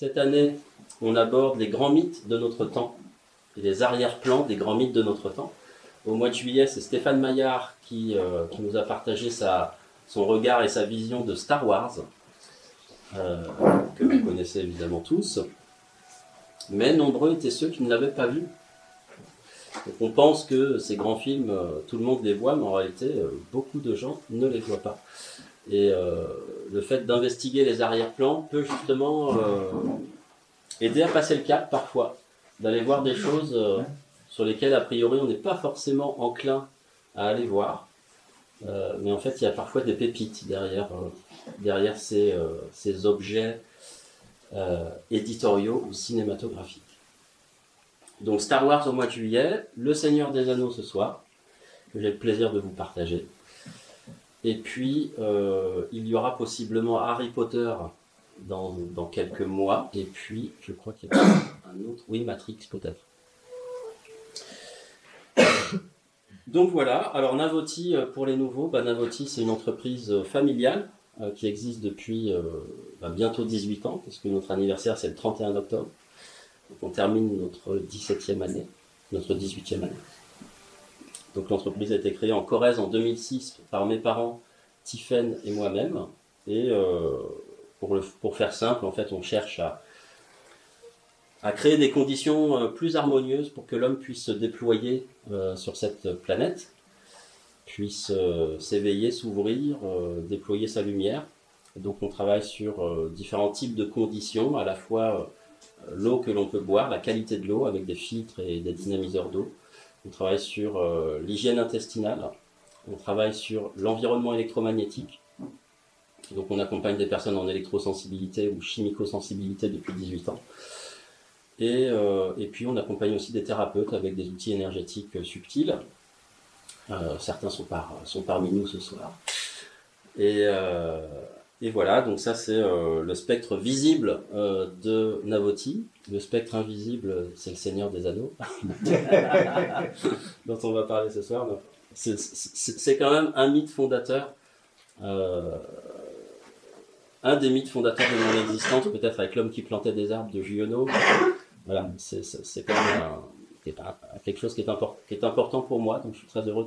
Cette année, on aborde les grands mythes de notre temps et les arrière-plans des grands mythes de notre temps. Au mois de juillet, c'est Stéphane Maillard qui nous a partagé son regard et sa vision de Star Wars, que vous connaissez évidemment tous. Mais nombreux étaient ceux qui ne l'avaient pas vu. Donc on pense que ces grands films, tout le monde les voit, mais en réalité, beaucoup de gens ne les voient pas. Et le fait d'investiguer les arrière-plans peut justement aider à passer le cap parfois, d'aller voir des choses sur lesquelles a priori on n'est pas forcément enclin à aller voir. Mais en fait, il y a parfois des pépites derrière ces objets éditoriaux ou cinématographiques. Donc Star Wars au mois de juillet, Le Seigneur des Anneaux ce soir, que j'ai le plaisir de vous partager. Et puis, il y aura possiblement Harry Potter dans quelques mois. Et puis, je crois qu'il y a un autre. Oui, Matrix peut-être. Donc voilà. Alors Navoti, pour les nouveaux, Navoti c'est une entreprise familiale qui existe depuis bientôt 18 ans, parce que notre anniversaire c'est le 31 octobre. Donc on termine notre 17e année, notre 18e année. Donc l'entreprise a été créée en Corrèze en 2006 par mes parents, Tiffaine et moi-même. Et pour faire simple, en fait, on cherche à créer des conditions plus harmonieuses pour que l'homme puisse se déployer sur cette planète, puisse s'éveiller, s'ouvrir, déployer sa lumière. Et donc on travaille sur différents types de conditions, à la fois l'eau que l'on peut boire, la qualité de l'eau avec des filtres et des dynamiseurs d'eau. On travaille sur l'hygiène intestinale, on travaille sur l'environnement électromagnétique. Donc on accompagne des personnes en électrosensibilité ou chimico-sensibilité depuis 18 ans. Et puis on accompagne aussi des thérapeutes avec des outils énergétiques subtils. Certains sont parmi nous ce soir. Et voilà, donc ça c'est le spectre visible de Navoti. Le spectre invisible, c'est le Seigneur des Anneaux, dont on va parler ce soir. C'est quand même un mythe fondateur, un des mythes fondateurs de mon existence, peut-être avec L'homme qui plantait des arbres de Giono. Voilà, c'est quand même quelque chose qui est important pour moi, donc je suis très heureux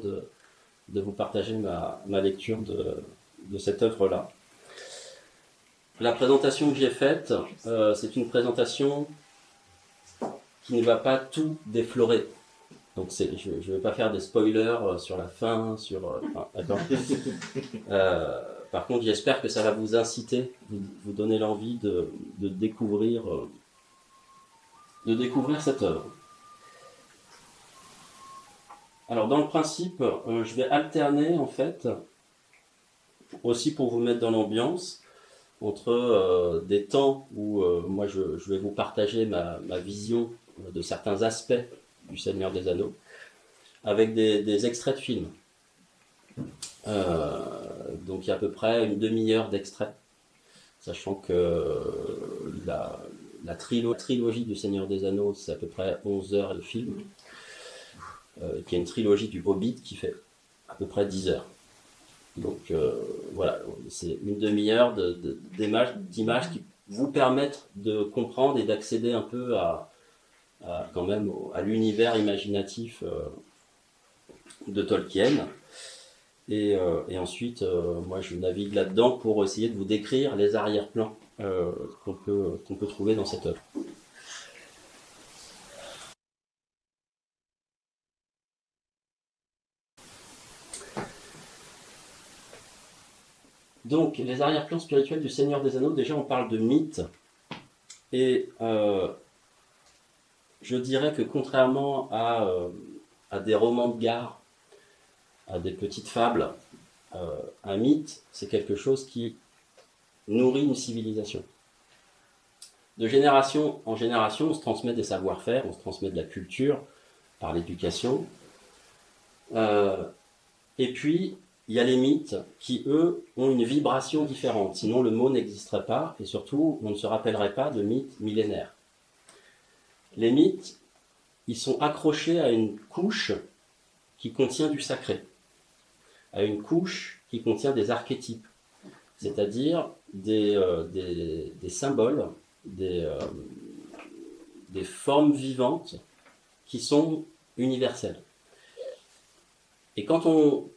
de vous partager ma lecture de cette œuvre-là. La présentation que j'ai faite, c'est une présentation qui ne va pas tout déflorer. Donc je ne vais pas faire des spoilers sur la fin, d'accord. Par contre, j'espère que ça va vous inciter, vous donner l'envie de découvrir cette œuvre. Alors dans le principe, je vais alterner en fait, aussi pour vous mettre dans l'ambiance, entre des temps où moi je vais vous partager ma vision de certains aspects du Seigneur des Anneaux, avec des extraits de films. Donc il y a à peu près une demi-heure d'extraits, sachant que la trilogie du Seigneur des Anneaux, c'est à peu près 11 heures le film, qui est une trilogie du Hobbit qui fait à peu près 10 heures. Donc voilà, c'est une demi-heure d'images qui vous permettent de comprendre et d'accéder un peu quand même à l'univers imaginatif de Tolkien. Et ensuite, moi je navigue là-dedans pour essayer de vous décrire les arrière-plans qu'on peut trouver dans cette œuvre. Donc, les arrière-plans spirituels du Seigneur des Anneaux, déjà on parle de mythes, et je dirais que contrairement à des romans de gare, à des petites fables, un mythe, c'est quelque chose qui nourrit une civilisation. De génération en génération, on se transmet des savoir-faire, on se transmet de la culture par l'éducation, et puis il y a les mythes qui, eux, ont une vibration différente. Sinon, le mot n'existerait pas, et surtout, on ne se rappellerait pas de mythes millénaires. Les mythes, ils sont accrochés à une couche qui contient du sacré, à une couche qui contient des archétypes, c'est-à-dire des symboles des formes vivantes qui sont universelles. Et quand on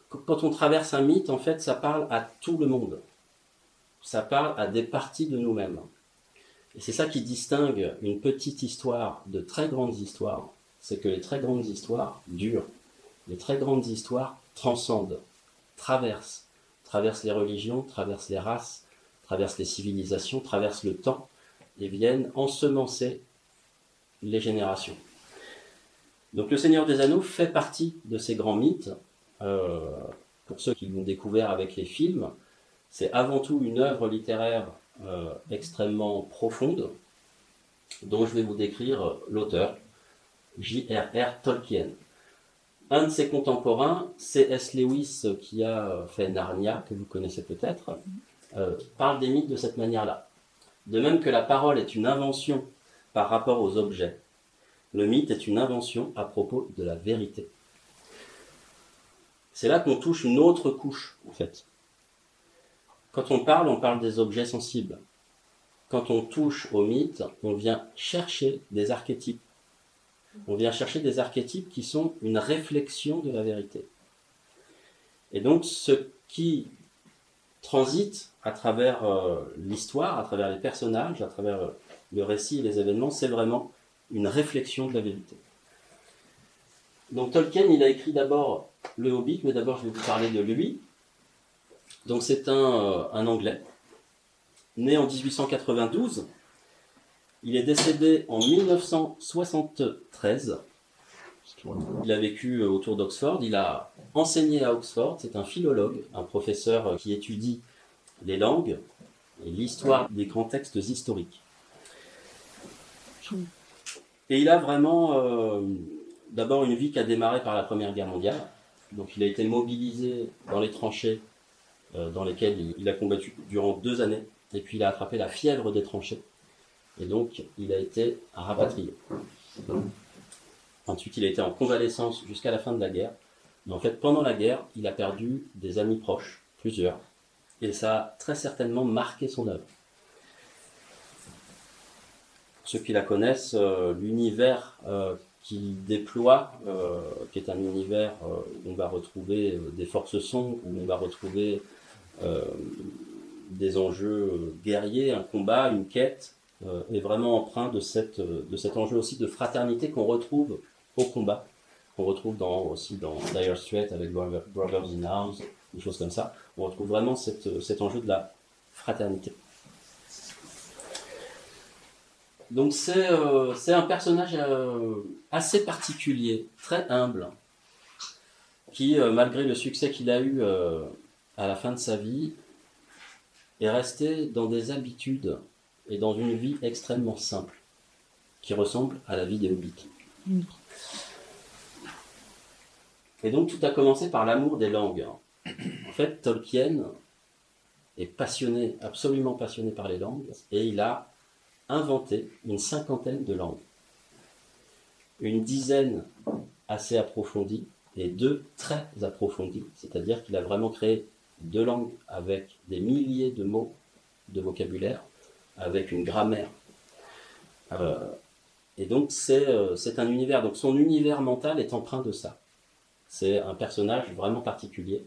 traverse un mythe, en fait, ça parle à tout le monde. Ça parle à des parties de nous-mêmes. Et c'est ça qui distingue une petite histoire de très grandes histoires. C'est que les très grandes histoires durent. Les très grandes histoires transcendent, traversent les religions, traversent les races, traversent les civilisations, traversent le temps et viennent ensemencer les générations. Donc le Seigneur des Anneaux fait partie de ces grands mythes. Pour ceux qui l'ont découvert avec les films, c'est avant tout une œuvre littéraire extrêmement profonde, dont je vais vous décrire l'auteur, J.R.R. Tolkien. Un de ses contemporains, C.S. Lewis, qui a fait Narnia, que vous connaissez peut-être, parle des mythes de cette manière-là. De même que la parole est une invention par rapport aux objets, le mythe est une invention à propos de la vérité. C'est là qu'on touche une autre couche, en fait. Quand on parle des objets sensibles. Quand on touche au mythe, on vient chercher des archétypes. On vient chercher des archétypes qui sont une réflexion de la vérité. Et donc, ce qui transite à travers l'histoire, à travers les personnages, à travers le récit et les événements, c'est vraiment une réflexion de la vérité. Donc Tolkien, il a écrit d'abord Le Hobbit, mais d'abord je vais vous parler de lui. Donc c'est un Anglais, né en 1892. Il est décédé en 1973. Il a vécu autour d'Oxford. Il a enseigné à Oxford. C'est un philologue, un professeur qui étudie les langues et l'histoire des grands textes historiques. Et il a vraiment d'abord une vie qui a démarré par la Première Guerre mondiale. Donc il a été mobilisé dans les tranchées dans lesquelles il a combattu durant 2 années. Et puis il a attrapé la fièvre des tranchées. Et donc il a été rapatrié. Ensuite il a été en convalescence jusqu'à la fin de la guerre. Mais en fait pendant la guerre, il a perdu des amis proches, plusieurs. Et ça a très certainement marqué son œuvre. Ceux qui la connaissent, l'univers qu'il déploie, qui est un univers où on va retrouver des forces sombres, où on va retrouver des enjeux guerriers, un combat, une quête, est vraiment empreint de cet enjeu aussi de fraternité qu'on retrouve au combat, qu'on retrouve aussi dans Dire Straits avec Brothers in Arms, des choses comme ça. On retrouve vraiment cet enjeu de la fraternité. Donc c'est un personnage assez particulier, très humble, qui, malgré le succès qu'il a eu à la fin de sa vie, est resté dans des habitudes et dans une vie extrêmement simple, qui ressemble à la vie des hobbits. Et donc tout a commencé par l'amour des langues. En fait, Tolkien est passionné, absolument passionné par les langues, et il a inventé une 50aine de langues. Une dizaine assez approfondies et 2 très approfondies, c'est-à-dire qu'il a vraiment créé 2 langues avec des milliers de mots de vocabulaire, avec une grammaire. Et donc c'est un univers, donc son univers mental est empreint de ça. C'est un personnage vraiment particulier.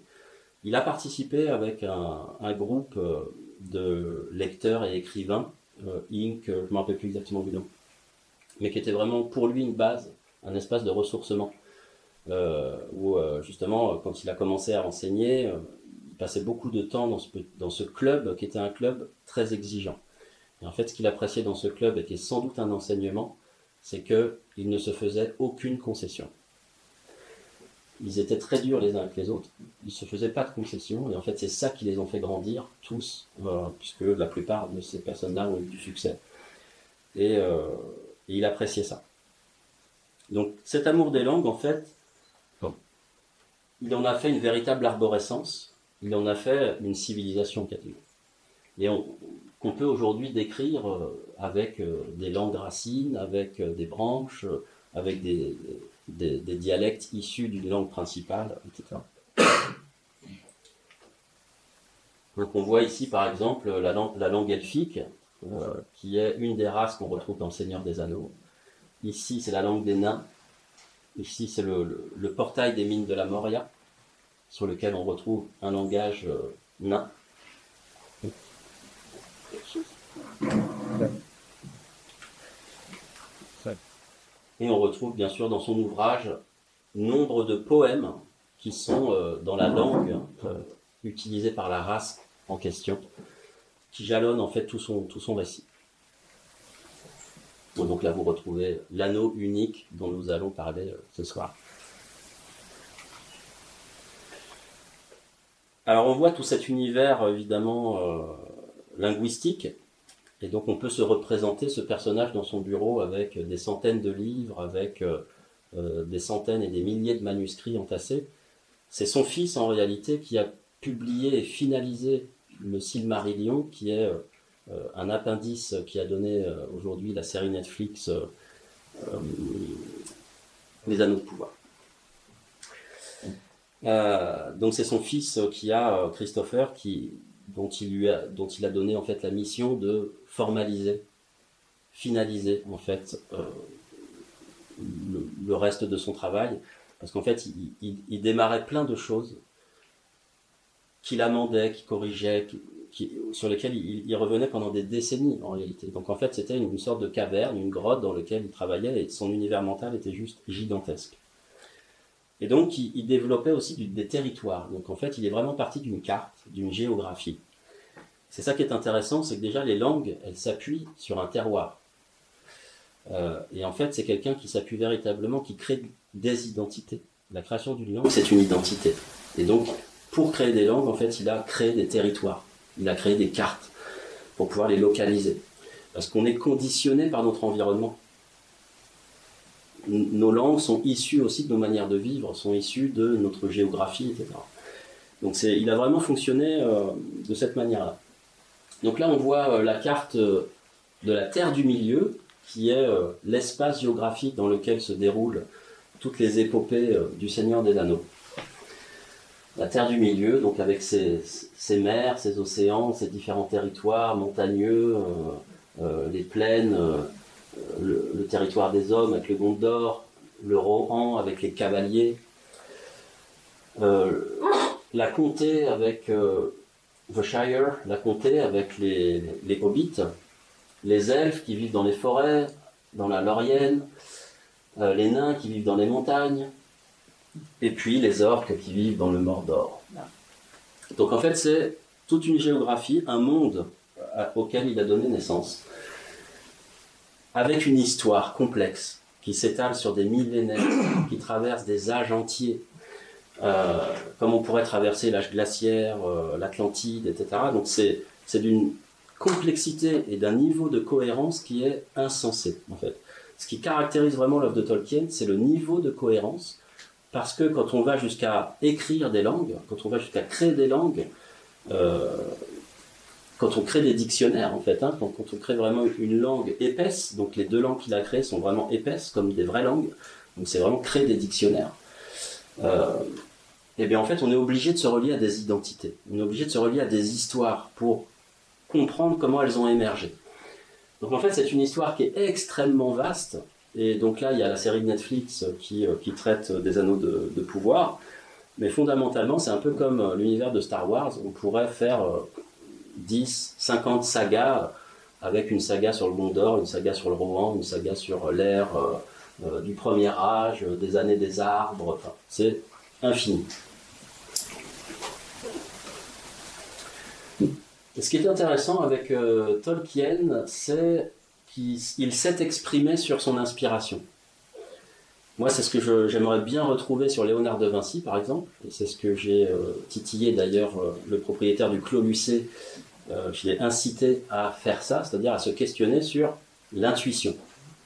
Il a participé avec un groupe de lecteurs et écrivains, Inc., je ne me rappelle plus exactement du nom, mais qui était vraiment pour lui une base, un espace de ressourcement, où justement, quand il a commencé à enseigner, il passait beaucoup de temps dans ce club, qui était un club très exigeant. Et en fait, ce qu'il appréciait dans ce club, et qui est sans doute un enseignement, c'est qu'il ne se faisait aucune concession. Ils étaient très durs les uns avec les autres, ils ne se faisaient pas de concessions, et en fait c'est ça qui les ont fait grandir, tous, puisque la plupart de ces personnes-là ont eu du succès. Et il appréciait ça. Donc cet amour des langues, en fait, il en a fait une véritable arborescence, il en a fait une civilisation catholique. Et qu'on peut aujourd'hui décrire avec des langues racines, avec des branches, avec des dialectes issus d'une langue principale, etc. Donc on voit ici par exemple la langue elfique, qui est une des races qu'on retrouve dans le Seigneur des Anneaux. Ici, c'est la langue des nains. Ici, c'est le portail des mines de la Moria, sur lequel on retrouve un langage nain. Et on retrouve bien sûr dans son ouvrage nombre de poèmes qui sont dans la langue utilisée par la race en question, qui jalonnent en fait tout son récit. Donc là vous retrouvez l'anneau unique dont nous allons parler ce soir. Alors on voit tout cet univers évidemment linguistique, et donc on peut se représenter ce personnage dans son bureau avec des centaines de livres, avec des centaines et des milliers de manuscrits entassés. C'est son fils en réalité qui a publié et finalisé le Silmarillion, qui est un appendice qui a donné aujourd'hui la série Netflix Les Anneaux de Pouvoir. Donc c'est son fils qui a Christopher dont il a donné en fait la mission de formaliser, finaliser en fait le reste de son travail, parce qu'en fait il démarrait plein de choses qu'il amendait, qu'il corrigeait, sur lesquelles il revenait pendant des décennies en réalité. Donc en fait c'était une sorte de caverne, une grotte dans laquelle il travaillait, et son univers mental était juste gigantesque. Et donc, il développait aussi des territoires. Donc, en fait, il est vraiment parti d'une carte, d'une géographie. C'est ça qui est intéressant, c'est que déjà, les langues, elles s'appuient sur un terroir. Et en fait, c'est quelqu'un qui s'appuie véritablement, qui crée des identités. La création d'une langue, c'est une identité. Et donc, pour créer des langues, en fait, il a créé des territoires. Il a créé des cartes pour pouvoir les localiser. Parce qu'on est conditionné par notre environnement. Nos langues sont issues aussi de nos manières de vivre, sont issues de notre géographie, etc. Donc il a vraiment fonctionné de cette manière-là. Donc là, on voit la carte de la Terre du Milieu, qui est l'espace géographique dans lequel se déroulent toutes les épopées du Seigneur des Anneaux. La Terre du Milieu, donc avec ses mers, ses océans, ses différents territoires montagneux, les plaines, le territoire des hommes avec le Gondor, le Rohan avec les cavaliers, la comté avec The Shire, la comté avec les hobbits, les elfes qui vivent dans les forêts, dans la Lorienne, les nains qui vivent dans les montagnes, et puis les orques qui vivent dans le Mordor. Donc en fait c'est toute une géographie, un monde auquel il a donné naissance, avec une histoire complexe qui s'étale sur des millénaires, qui traverse des âges entiers, comme on pourrait traverser l'âge glaciaire, l'Atlantide, etc. Donc c'est d'une complexité et d'un niveau de cohérence qui est insensé, en fait. Ce qui caractérise vraiment l'œuvre de Tolkien, c'est le niveau de cohérence, parce que quand on va jusqu'à écrire des langues, quand on va jusqu'à créer des langues, quand on crée des dictionnaires, en fait, hein, quand on crée vraiment une langue épaisse, donc les deux langues qu'il a créées sont vraiment épaisses, comme des vraies langues, donc c'est vraiment créer des dictionnaires. Et bien en fait, on est obligé de se relier à des identités, on est obligé de se relier à des histoires pour comprendre comment elles ont émergé. Donc en fait, c'est une histoire qui est extrêmement vaste, et donc là, il y a la série de Netflix qui traite des Anneaux de Pouvoir, mais fondamentalement, c'est un peu comme l'univers de Star Wars, on pourrait faire 10, 50 sagas, avec une saga sur le Gondor, une saga sur le Rohan, une saga sur l'ère du Premier Âge, des années des arbres, enfin, c'est infini. Et ce qui est intéressant avec Tolkien, c'est qu'il s'est exprimé sur son inspiration. Moi, c'est ce que j'aimerais bien retrouver sur Léonard de Vinci, par exemple, et c'est ce que j'ai titillé d'ailleurs le propriétaire du Clos Lucé. Je l'ai incité à faire ça, c'est-à-dire à se questionner sur l'intuition.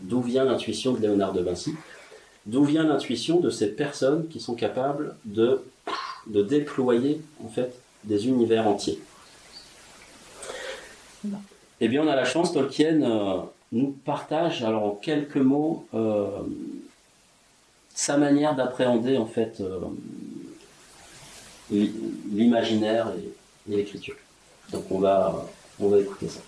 D'où vient l'intuition de Léonard de Vinci? D'où vient l'intuition de ces personnes qui sont capables de déployer en fait des univers entiers? Eh bien, on a la chance, Tolkien nous partage, alors en quelques mots, sa manière d'appréhender en fait l'imaginaire et l'écriture. Donc on va écouter ça.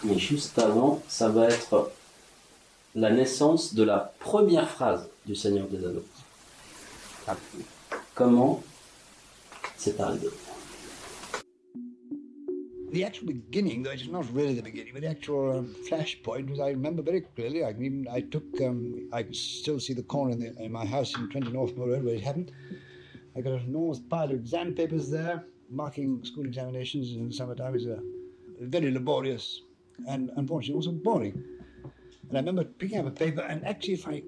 Mais juste avant, ça va être la naissance de la première phrase du Seigneur des Anneaux. Comment c'est arrivé? The actual beginning, though it's not really the beginning, but the actual flashpoint was, I remember very clearly. I could still see the corner in my house in 20 Northmore Road where it happened. I got an enormous pile of exam papers there, marking school examinations in the summertime is very laborious and unfortunately also boring. And I remember picking up a paper, and actually if I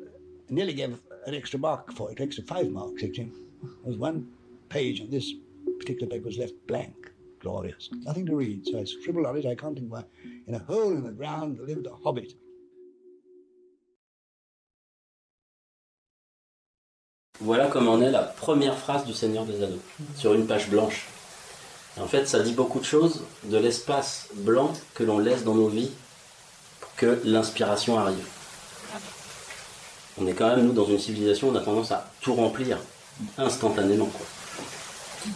nearly gave an extra mark for it, extra 5 marks actually. There was one page on this particular paper was left blank. Glorious. Nothing to read, so I scribbled on it. I can't think why. In a hole in the ground lived a hobbit. Voilà comment est la première phrase du Seigneur des Anneaux, sur une page blanche. Et en fait, ça dit beaucoup de choses de l'espace blanc que l'on laisse dans nos vies pour que l'inspiration arrive. On est quand même, nous, dans une civilisation, on a tendance à tout remplir instantanément, quoi.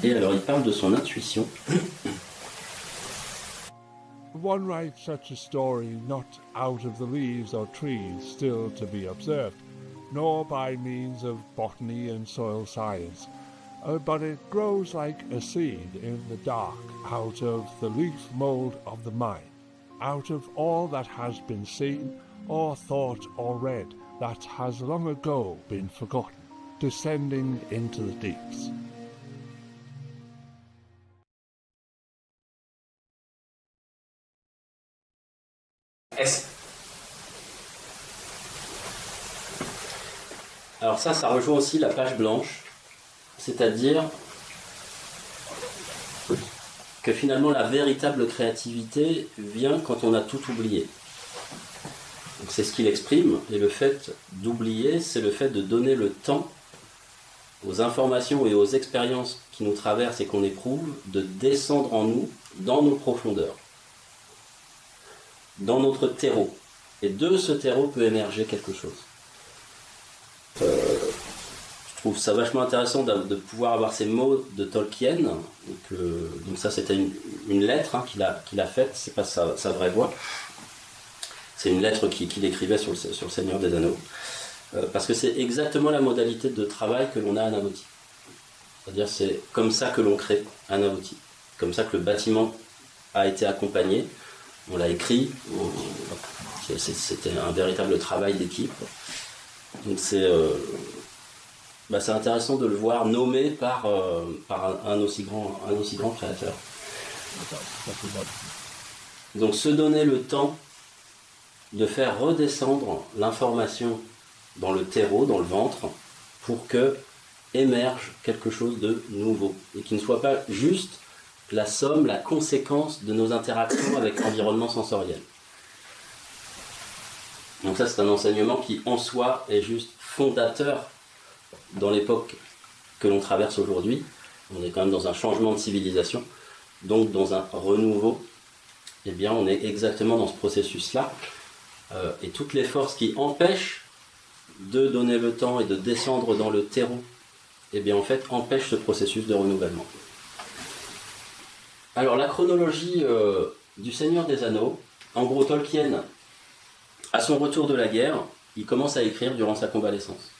Et alors, il parle de son intuition. One writes such a story not out of the leaves or trees still to be observed, nor by means of botany and soil science, but it grows like a seed in the dark out of the leaf mold of the mind, out of all that has been seen or thought or read that has long ago been forgotten, descending into the deeps. Alors ça rejoint aussi la page blanche, c'est-à-dire que finalement la véritable créativité vient quand on a tout oublié. Donc c'est ce qu'il exprime, et le fait d'oublier, c'est le fait de donner le temps aux informations et aux expériences qui nous traversent et qu'on éprouve, de descendre en nous, dans nos profondeurs, dans notre terreau. Et de ce terreau peut émerger quelque chose. Je trouve ça vachement intéressant de pouvoir avoir ces mots de Tolkien. Donc ça, c'était une lettre qu'il a faite, c'est pas sa vraie voix. C'est une lettre qu'il écrivait sur le Seigneur des Anneaux. Parce que c'est exactement la modalité de travail que l'on a à Navoti. C'est-à-dire c'est comme ça que l'on crée à Navoti. Comme ça que le bâtiment a été accompagné. On l'a écrit. C'était un véritable travail d'équipe. Donc c'est intéressant de le voir nommé par un aussi grand créateur. Donc se donner le temps de faire redescendre l'information dans le terreau, dans le ventre, pour que émerge quelque chose de nouveau et qui ne soit pas juste la somme, la conséquence de nos interactions avec l'environnement sensoriel. Donc ça, c'est un enseignement qui, en soi, est juste fondateur dans l'époque que l'on traverse aujourd'hui. On est quand même dans un changement de civilisation, donc dans un renouveau. Eh bien, on est exactement dans ce processus-là. Et toutes les forces qui empêchent de donner le temps et de descendre dans le terreau, eh bien, en fait, empêchent ce processus de renouvellement. Alors, la chronologie du Seigneur des Anneaux, en gros, Tolkien, à son retour de la guerre, il commence à écrire durant sa convalescence.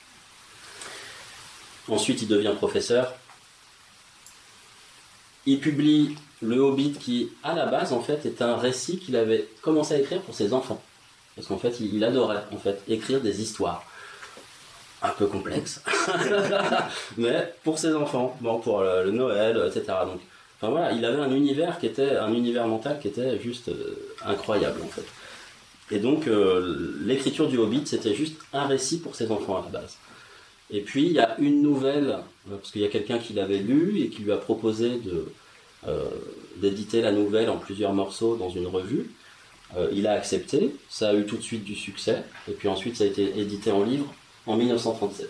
Ensuite, il devient professeur. Il publie Le Hobbit qui, à la base, en fait, est un récit qu'il avait commencé à écrire pour ses enfants. Parce qu'en fait, il adorait, en fait, écrire des histoires. Un peu complexes. Mais pour ses enfants, bon, pour le Noël, etc. Donc, enfin voilà, il avait un univers mental qui était juste incroyable, en fait. Et donc, l'écriture du Hobbit, c'était juste un récit pour ses enfants à la base. Et puis, il y a une nouvelle, parce qu'il y a quelqu'un qui l'avait lu et qui lui a proposé d'éditer la nouvelle en plusieurs morceaux dans une revue. Il a accepté, ça a eu tout de suite du succès, et puis ensuite, ça a été édité en livre en 1937.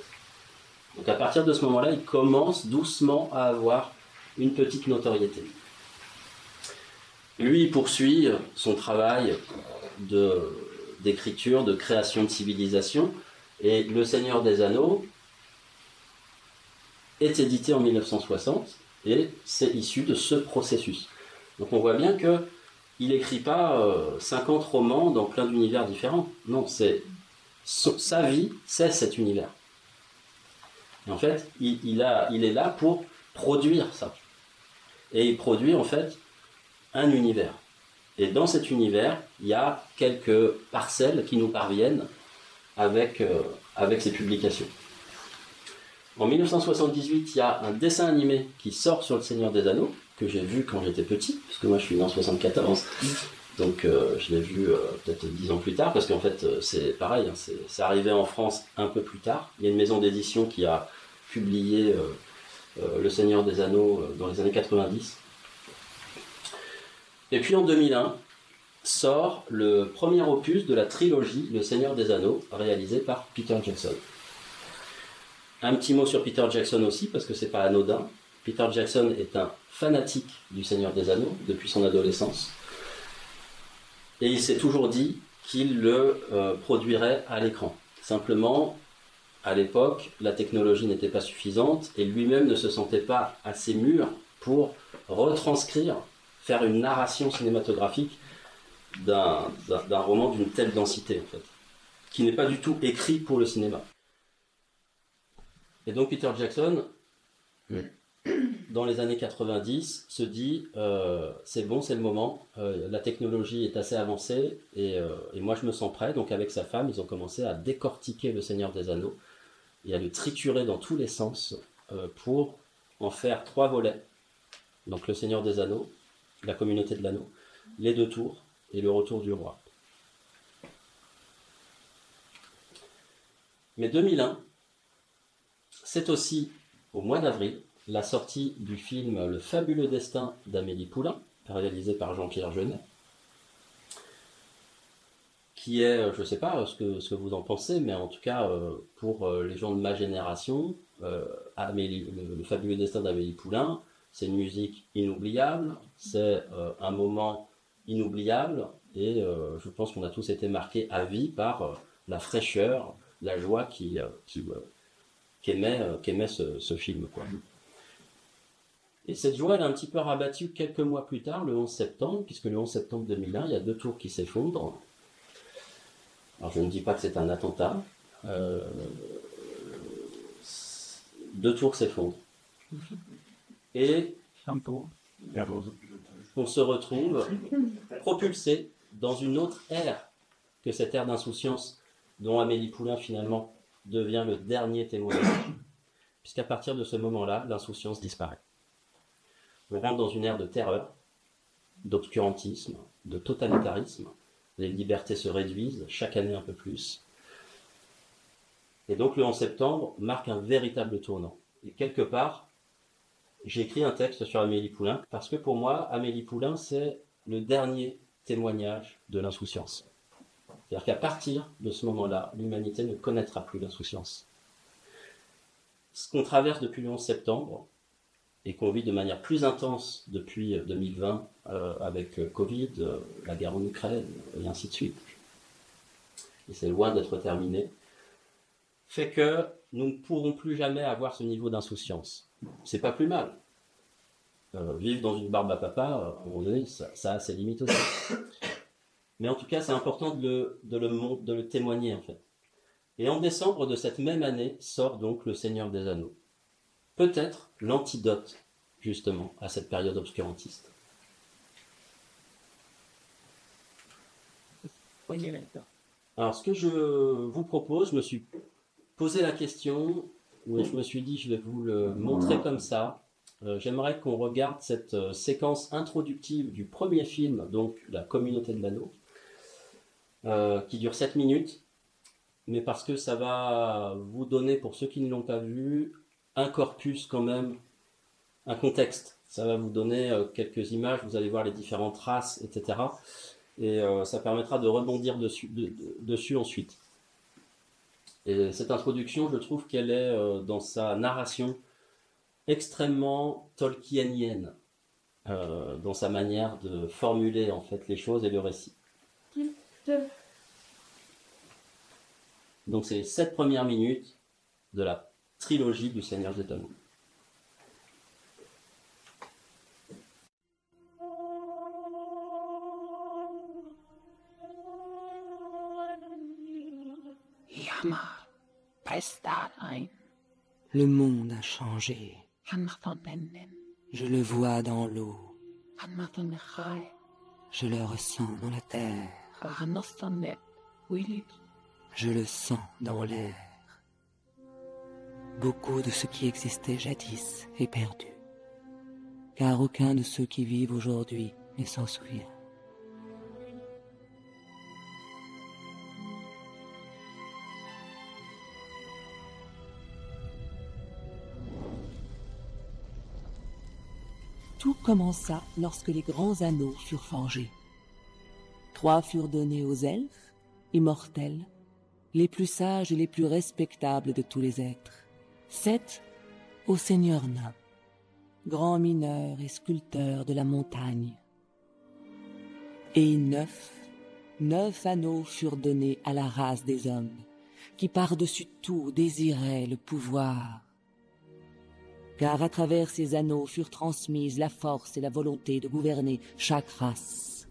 Donc, à partir de ce moment-là, il commence doucement à avoir une petite notoriété. Lui, il poursuit son travail d'écriture, de création de civilisation, Et Le Seigneur des Anneaux est édité en 1960 et c'est issu de ce processus. Donc on voit bien que il n'écrit pas 50 romans dans plein d'univers différents. Non, c'est sa vie, c'est cet univers. Et en fait, il est là pour produire ça. Et il produit en fait un univers. Et dans cet univers, il y a quelques parcelles qui nous parviennent avec ces publications. En 1978, il y a un dessin animé qui sort sur Le Seigneur des Anneaux, que j'ai vu quand j'étais petit, parce que moi je suis né en 74, donc je l'ai vu peut-être 10 ans plus tard, parce qu'en fait c'est pareil, hein, c'est arrivé en France un peu plus tard. Il y a une maison d'édition qui a publié Le Seigneur des Anneaux dans les années 90. Et puis en 2001, sort le premier opus de la trilogie Le Seigneur des Anneaux, réalisé par Peter Jackson. Un petit mot sur Peter Jackson aussi, parce que c'est pas anodin. Peter Jackson est un fanatique du Seigneur des Anneaux depuis son adolescence. Et il s'est toujours dit qu'il le produirait à l'écran. Simplement, à l'époque, la technologie n'était pas suffisante et lui-même ne se sentait pas assez mûr pour retranscrire, faire une narration cinématographique d'un roman d'une telle densité, en fait, qui n'est pas du tout écrit pour le cinéma. Et donc Peter Jackson, dans les années 90, se dit c'est bon, c'est le moment, la technologie est assez avancée et moi je me sens prêt. Donc avec sa femme, ils ont commencé à décortiquer Le Seigneur des Anneaux et à le triturer dans tous les sens pour en faire 3 volets. Donc Le Seigneur des Anneaux, La Communauté de l'Anneau, Les Deux Tours et Le Retour du Roi. Mais 2001, c'est aussi au mois d'avril la sortie du film Le Fabuleux Destin d'Amélie Poulain, réalisé par Jean-Pierre Jeunet, qui est, je ne sais pas ce que vous en pensez, mais en tout cas pour les gens de ma génération, le Fabuleux Destin d'Amélie Poulain, c'est une musique inoubliable, c'est un moment inoubliable, et je pense qu'on a tous été marqués à vie par la fraîcheur, la joie qu'aimait ce film, quoi. Et cette joie, elle est un petit peu rabattue quelques mois plus tard, le 11 septembre, puisque le 11 septembre 2001, il y a 2 tours qui s'effondrent. Alors je ne dis pas que c'est un attentat. 2 tours s'effondrent. Et on se retrouve propulsé dans une autre ère que cette ère d'insouciance dont Amélie Poulain finalement devient le dernier témoignage, puisqu'à partir de ce moment-là, l'insouciance disparaît. On rentre dans une ère de terreur, d'obscurantisme, de totalitarisme. Les libertés se réduisent chaque année un peu plus. Et donc le 11 septembre marque un véritable tournant. Et quelque part, j'ai écrit un texte sur Amélie Poulain, parce que pour moi, Amélie Poulain, c'est le dernier témoignage de l'insouciance. C'est-à-dire qu'à partir de ce moment-là, l'humanité ne connaîtra plus l'insouciance. Ce qu'on traverse depuis le 11 septembre, et qu'on vit de manière plus intense depuis 2020 avec Covid, la guerre en Ukraine, et ainsi de suite, et c'est loin d'être terminé, fait que nous ne pourrons plus jamais avoir ce niveau d'insouciance. C'est pas plus mal. Vivre dans une barbe à papa, à un moment donné, ça a ses limites aussi. Mais en tout cas, c'est important de le témoigner, en fait. Et en décembre de cette même année sort donc Le Seigneur des Anneaux. Peut-être l'antidote, justement, à cette période obscurantiste. Alors, ce que je vous propose, je me suis posé la question, où je me suis dit, je vais vous le montrer comme ça. J'aimerais qu'on regarde cette séquence introductive du premier film, donc La Communauté de l'Anneau, qui dure 7 minutes, mais parce que ça va vous donner, pour ceux qui ne l'ont pas vu, un corpus quand même, un contexte. Ça va vous donner quelques images, vous allez voir les différentes races, etc. Et ça permettra de rebondir dessus ensuite. Et cette introduction, je trouve qu'elle est, dans sa narration, extrêmement tolkienienne, dans sa manière de formuler en fait les choses et le récit. Donc c'est les 7 premières minutes de la trilogie du Seigneur des Anneaux. Jammer, prestar ein. Le monde a changé. Han mag van bennen. Je le vois dans l'eau. Han mag van de gaai. Je le ressens dans la terre. Han nog van net. Willy. Je le sens dans l'air. Beaucoup de ce qui existait jadis est perdu. Car aucun de ceux qui vivent aujourd'hui ne s'en souvient. Tout commença lorsque les grands anneaux furent forgés. 3 furent donnés aux elfes, immortels, les plus sages et les plus respectables de tous les êtres. 7 au seigneur nain, grand mineur et sculpteur de la montagne. Et 9 anneaux furent donnés à la race des hommes, qui par-dessus tout désiraient le pouvoir. Car à travers ces anneaux furent transmises la force et la volonté de gouverner chaque race.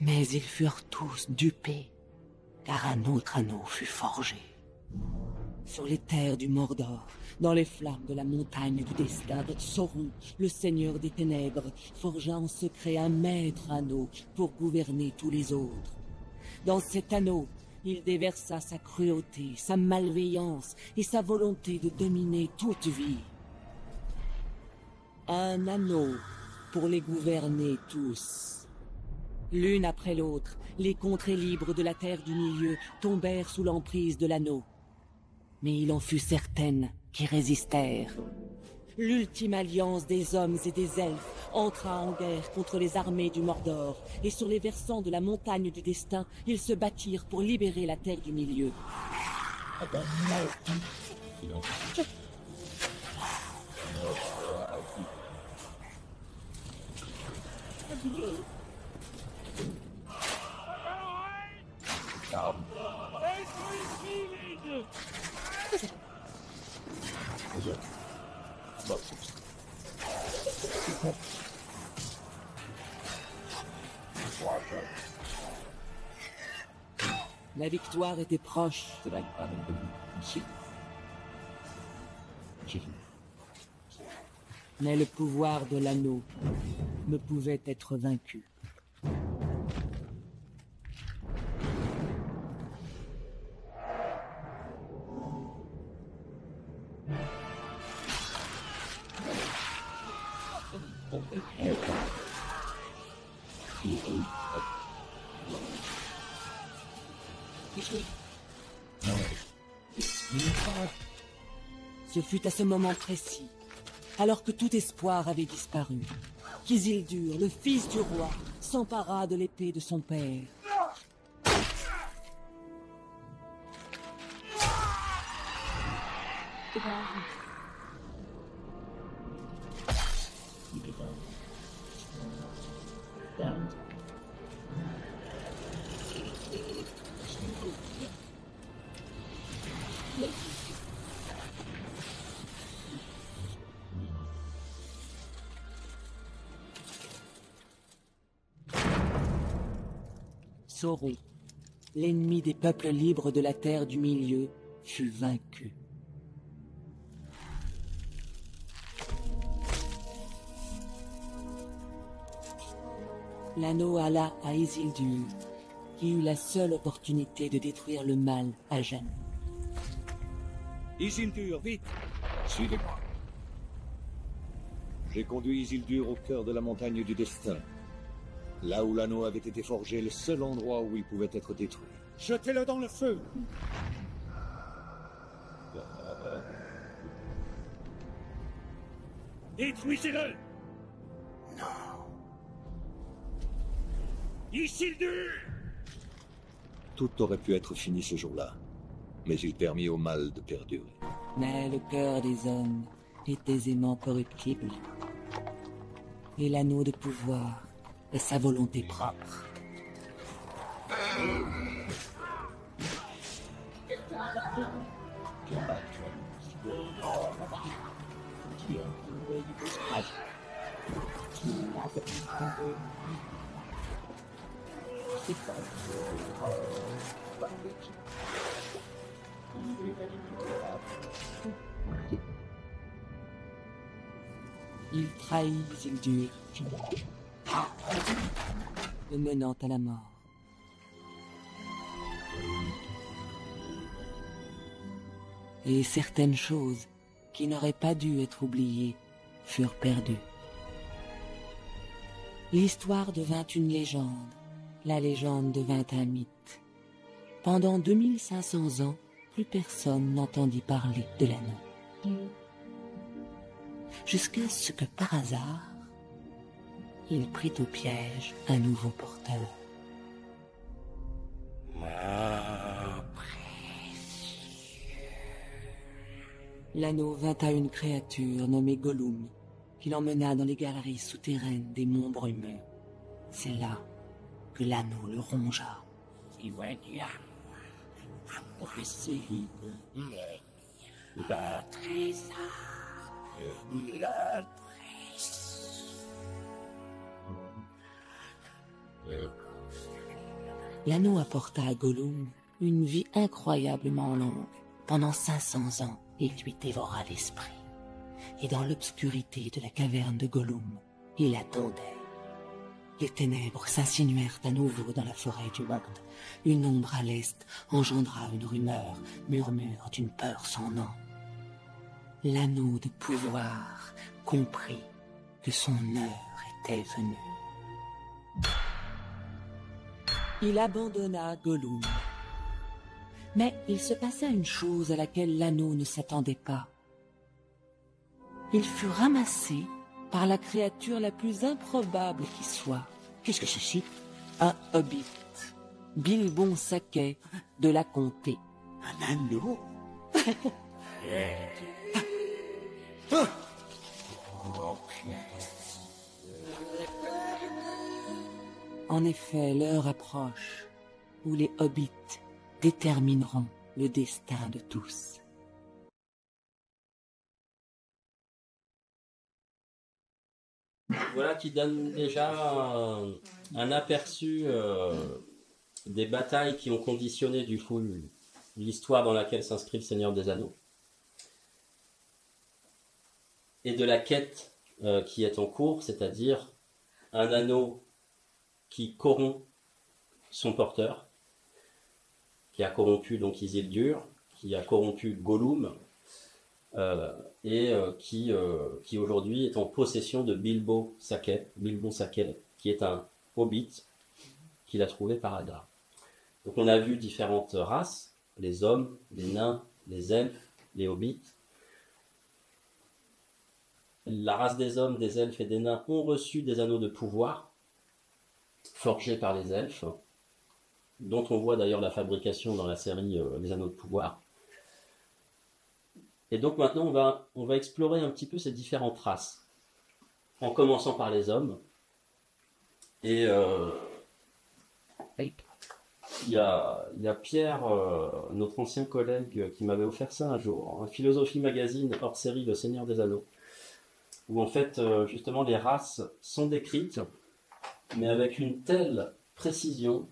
Mais ils furent tous dupés, car un autre anneau fut forgé. Sur les terres du Mordor, dans les flammes de la montagne du destin, Sauron, le seigneur des ténèbres, forgea en secret un maître anneau pour gouverner tous les autres. Dans cet anneau, il déversa sa cruauté, sa malveillance et sa volonté de dominer toute vie. Un anneau pour les gouverner tous. L'une après l'autre, les contrées libres de la terre du milieu tombèrent sous l'emprise de l'anneau. Mais il en fut certaines qui résistèrent. L'ultime alliance des hommes et des elfes entra en guerre contre les armées du Mordor, et sur les versants de la montagne du destin, ils se battirent pour libérer la terre du milieu. La victoire était proche. Mais le pouvoir de l'anneau ne pouvait être vaincu. Ce fut à ce moment précis, alors que tout espoir avait disparu, qu'Isildur, le fils du roi, s'empara de l'épée de son père. Sauron, l'ennemi des peuples libres de la terre du milieu, fut vaincu. L'anneau alla à Isildur, qui eut la seule opportunité de détruire le mal à jamais. Isildur, vite! Suivez-moi. J'ai conduit Isildur au cœur de la montagne du destin. Là où l'anneau avait été forgé, le seul endroit où il pouvait être détruit. Jetez-le dans le feu! Détruisez-le! Isildur! Tout aurait pu être fini ce jour-là, mais il permit au mal de perdurer. Mais le cœur des hommes est aisément corruptible. Et l'anneau de pouvoir est sa volonté propre. Il trahit, Isildur, le menant à la mort. Et certaines choses qui n'auraient pas dû être oubliées furent perdues. L'histoire devint une légende, la légende devint un mythe. Pendant 2500 ans, plus personne n'entendit parler de l'anneau. Jusqu'à ce que par hasard, il prit au piège un nouveau porteur. L'anneau vint à une créature nommée Gollum, qui l'emmena dans les galeries souterraines des monts brumeux. C'est là que l'anneau le rongea. L'anneau apporta à Gollum une vie incroyablement longue. Pendant 500 ans, il lui dévora l'esprit. Et dans l'obscurité de la caverne de Gollum, il attendait. Les ténèbres s'insinuèrent à nouveau dans la forêt du monde. Une ombre à l'est engendra une rumeur, murmure d'une peur sans nom. L'anneau de pouvoir comprit que son heure était venue. Il abandonna Gollum. Mais il se passa une chose à laquelle l'anneau ne s'attendait pas. Il fut ramassé par la créature la plus improbable qui soit. Qu'est-ce que ceci? Un hobbit, Bilbon Saquet de la comté. Un anneau? En effet, l'heure approche où les hobbits détermineront le destin de tous. Voilà qui donne déjà un aperçu des batailles qui ont conditionné du coup l'histoire dans laquelle s'inscrit le Seigneur des Anneaux. Et de la quête qui est en cours, c'est-à-dire un anneau qui corrompt son porteur, qui a corrompu donc Isildur, qui a corrompu Gollum, qui aujourd'hui est en possession de Bilbon Saquet, qui est un hobbit qu'il a trouvé par hasard. Donc on a vu différentes races, les hommes, les nains, les elfes, les hobbits. La race des hommes, des elfes et des nains ont reçu des anneaux de pouvoir, forgés par les elfes, dont on voit d'ailleurs la fabrication dans la série Les Anneaux de Pouvoir. Et donc maintenant on va explorer un petit peu ces différentes races, en commençant par les hommes. Et il y a Pierre, notre ancien collègue, qui m'avait offert ça un jour, un Philosophie Magazine hors série Le Seigneur des Anneaux, où en fait justement les races sont décrites, mais avec une telle précision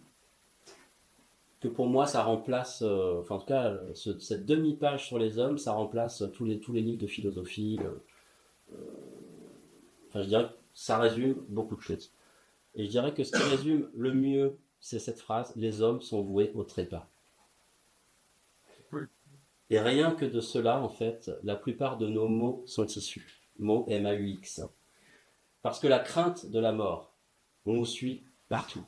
que pour moi ça remplace, enfin en tout cas cette demi-page sur les hommes, ça remplace tous les livres de philosophie. Enfin je dirais que ça résume beaucoup de choses. Et je dirais que ce qui résume le mieux, c'est cette phrase: les hommes sont voués au trépas. Et rien que de cela, en fait, la plupart de nos mots sont issus. Mots M-A-U-X. Parce que la crainte de la mort, on nous suit partout.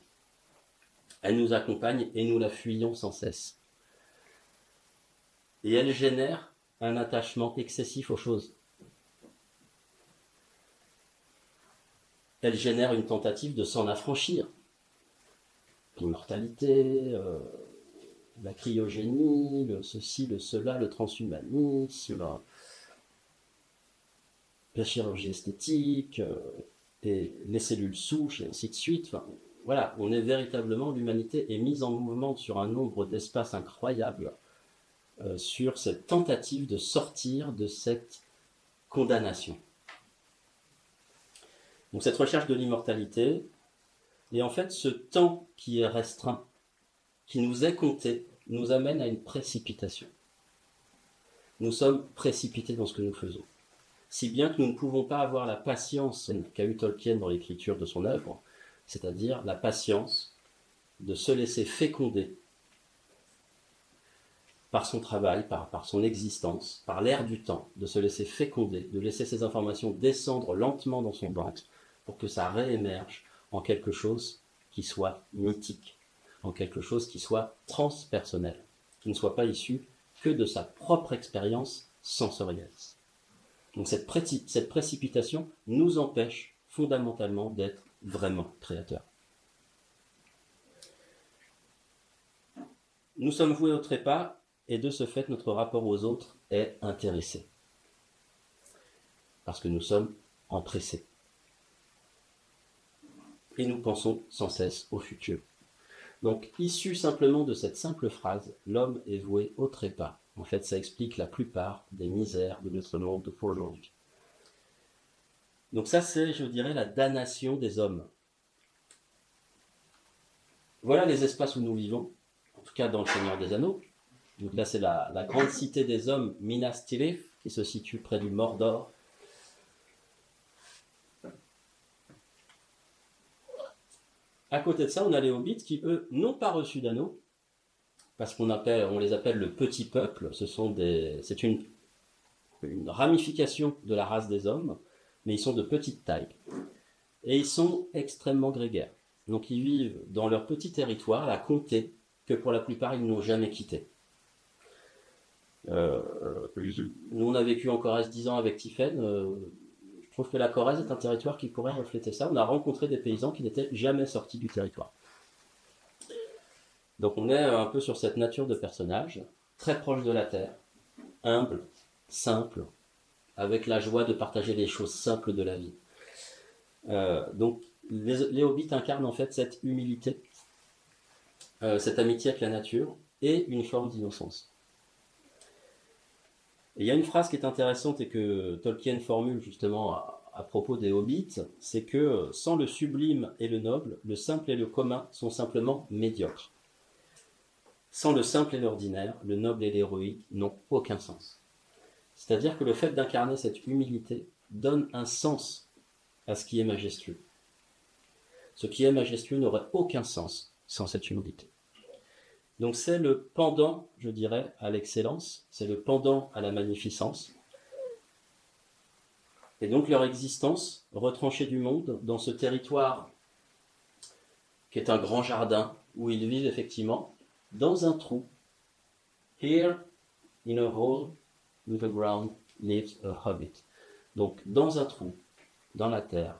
Elle nous accompagne et nous la fuyons sans cesse. Et elle génère un attachement excessif aux choses. Elle génère une tentative de s'en affranchir. L'immortalité, la cryogénie, le ceci, le cela, le transhumanisme, la chirurgie esthétique, et les cellules souches, et ainsi de suite. Enfin, voilà, on est véritablement, l'humanité est mise en mouvement sur un nombre d'espaces incroyables sur cette tentative de sortir de cette condamnation. Donc cette recherche de l'immortalité, et en fait ce temps qui est restreint, qui nous est compté, nous amène à une précipitation. Nous sommes précipités dans ce que nous faisons. Si bien que nous ne pouvons pas avoir la patience qu'a eu Tolkien dans l'écriture de son œuvre, c'est-à-dire la patience de se laisser féconder par son travail, par son existence, par l'air du temps, de se laisser féconder, de laisser ces informations descendre lentement dans son ventre pour que ça réémerge en quelque chose qui soit mythique, en quelque chose qui soit transpersonnel, qui ne soit pas issu que de sa propre expérience sensorielle. Donc cette précipitation nous empêche fondamentalement d'être vraiment créateurs. Nous sommes voués au trépas et de ce fait notre rapport aux autres est intéressé. Parce que nous sommes empressés. Et nous pensons sans cesse au futur. Donc, issu simplement de cette simple phrase, l'homme est voué au trépas. En fait, ça explique la plupart des misères de notre monde d'aujourd'hui. Donc ça, c'est, je dirais, la damnation des hommes. Voilà les espaces où nous vivons, en tout cas dans le Seigneur des Anneaux. Donc là, c'est la grande cité des hommes, Minas Tirith, qui se situe près du Mordor. À côté de ça, on a les hobbits qui, eux, n'ont pas reçu d'anneaux, parce qu'on les appelle le petit peuple. C'est une ramification de la race des hommes, mais ils sont de petite taille. Et ils sont extrêmement grégaires. Donc ils vivent dans leur petit territoire, la comté, que pour la plupart ils n'ont jamais quitté. Nous on a vécu en Corrèze 10 ans avec Tiphaine. Je trouve que la Corrèze est un territoire qui pourrait refléter ça. On a rencontré des paysans qui n'étaient jamais sortis du territoire. Donc on est un peu sur cette nature de personnage, très proche de la terre, humble, simple, avec la joie de partager les choses simples de la vie. Donc les hobbits incarnent en fait cette humilité, cette amitié avec la nature et une forme d'innocence. Et il y a une phrase qui est intéressante et que Tolkien formule justement à propos des hobbits, c'est que sans le sublime et le noble, le simple et le commun sont simplement médiocres. Sans le simple et l'ordinaire, le noble et l'héroïque n'ont aucun sens. C'est-à-dire que le fait d'incarner cette humilité donne un sens à ce qui est majestueux. Ce qui est majestueux n'aurait aucun sens sans cette humilité. Donc c'est le pendant, je dirais, à l'excellence, c'est le pendant à la magnificence. Et donc leur existence, retranchée du monde, dans ce territoire qui est un grand jardin, où ils vivent effectivement dans un trou. Here, in a hole, with the ground, lives a hobbit. Donc dans un trou, dans la terre,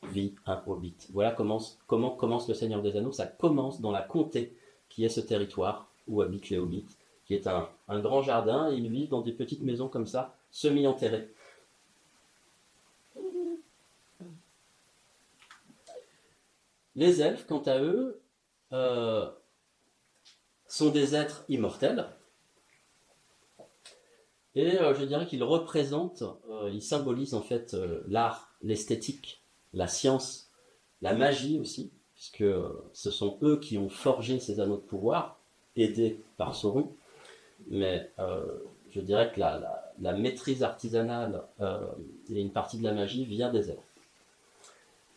vit un hobbit. Voilà comment commence le Seigneur des Anneaux. Ça commence dans la comté, qui est ce territoire où habitent les hobbits, qui est un grand jardin, et ils vivent dans des petites maisons comme ça, semi-enterrées. Les elfes, quant à eux, sont des êtres immortels, et je dirais qu'ils représentent, ils symbolisent en fait l'art, l'esthétique, la science, la magie aussi, puisque ce sont eux qui ont forgé ces anneaux de pouvoir, aidés par Sauron, mais je dirais que la maîtrise artisanale et une partie de la magie vient des elfes.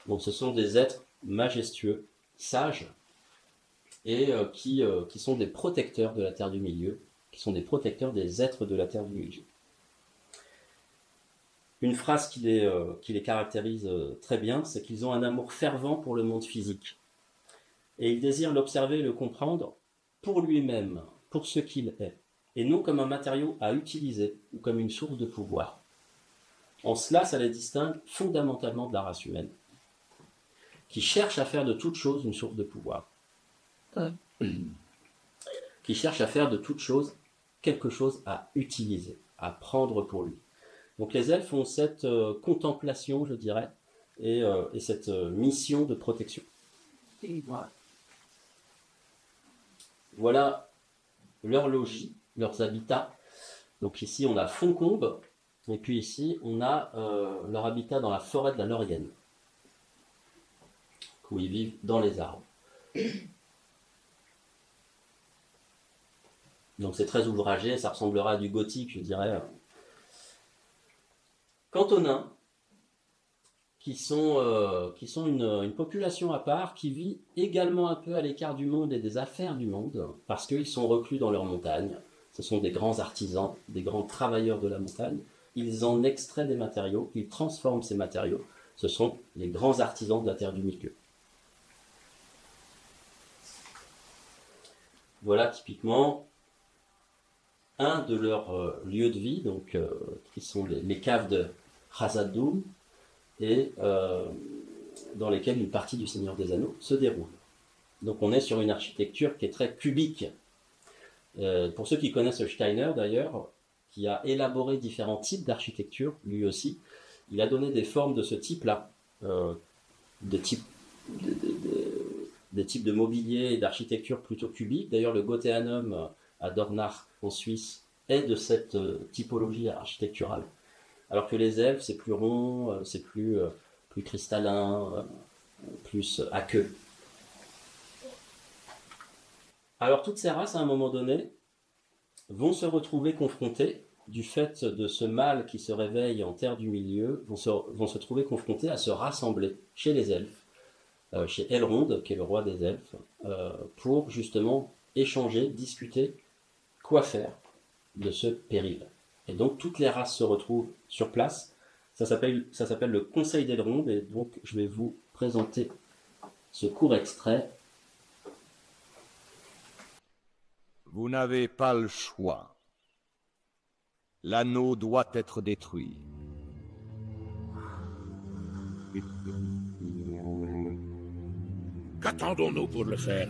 Donc ce sont des êtres majestueux, sages, et qui sont des protecteurs de la Terre du Milieu, qui sont des protecteurs des êtres de la Terre du Milieu. Une phrase qui les caractérise très bien, c'est qu'ils ont un amour fervent pour le monde physique. Et ils désirent l'observer et le comprendre pour lui-même, pour ce qu'il est, et non comme un matériau à utiliser ou comme une source de pouvoir. En cela, ça les distingue fondamentalement de la race humaine, qui cherche à faire de toute chose une source de pouvoir. Qui cherche à faire de toute chose quelque chose à utiliser, à prendre pour lui. Donc les elfes ont cette contemplation, je dirais, et cette mission de protection. Voilà leur logis, leurs habitats. Donc ici, on a Foncombe, et puis ici, on a leur habitat dans la forêt de la Laurienne, où ils vivent dans les arbres. Donc c'est très ouvragé, ça ressemblera à du gothique, je dirais. Quant aux nains, qui sont une population à part, qui vit également un peu à l'écart du monde et des affaires du monde, parce qu'ils sont reclus dans leurs montagnes. Ce sont des grands artisans, des grands travailleurs de la montagne. Ils en extraient des matériaux, ils transforment ces matériaux. Ce sont les grands artisans de la terre du milieu. Voilà typiquement un de leurs lieux de vie, donc, qui sont les caves de Khazad-dûm, et dans lesquelles une partie du Seigneur des Anneaux se déroule. Donc on est sur une architecture qui est très cubique. Pour ceux qui connaissent Steiner d'ailleurs, qui a élaboré différents types d'architecture, lui aussi, il a donné des formes de ce type-là, des types de mobilier et d'architecture plutôt cubique. D'ailleurs le Goetheanum à Dornach en Suisse est de cette typologie architecturale. Alors que les elfes, c'est plus rond, c'est plus cristallin, plus aqueux. Alors toutes ces races, à un moment donné, vont se retrouver confrontées, du fait de ce mal qui se réveille en terre du milieu, vont se trouver confrontées à se rassembler chez les elfes, chez Elrond, qui est le roi des elfes, pour justement échanger, discuter, quoi faire de ce péril. Et donc toutes les races se retrouvent sur place. Ça s'appelle le Conseil d'Elrond, et donc je vais vous présenter ce court extrait. Vous n'avez pas le choix. L'anneau doit être détruit. Qu'attendons-nous pour le faire?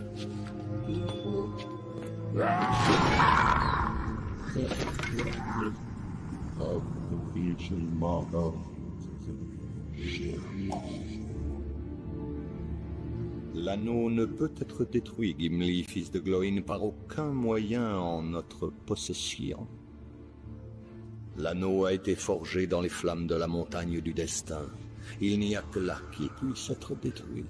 L'anneau ne peut être détruit, Gimli, fils de Glóin, par aucun moyen en notre possession. L'anneau a été forgé dans les flammes de la montagne du destin. Il n'y a que là qui puisse être détruit.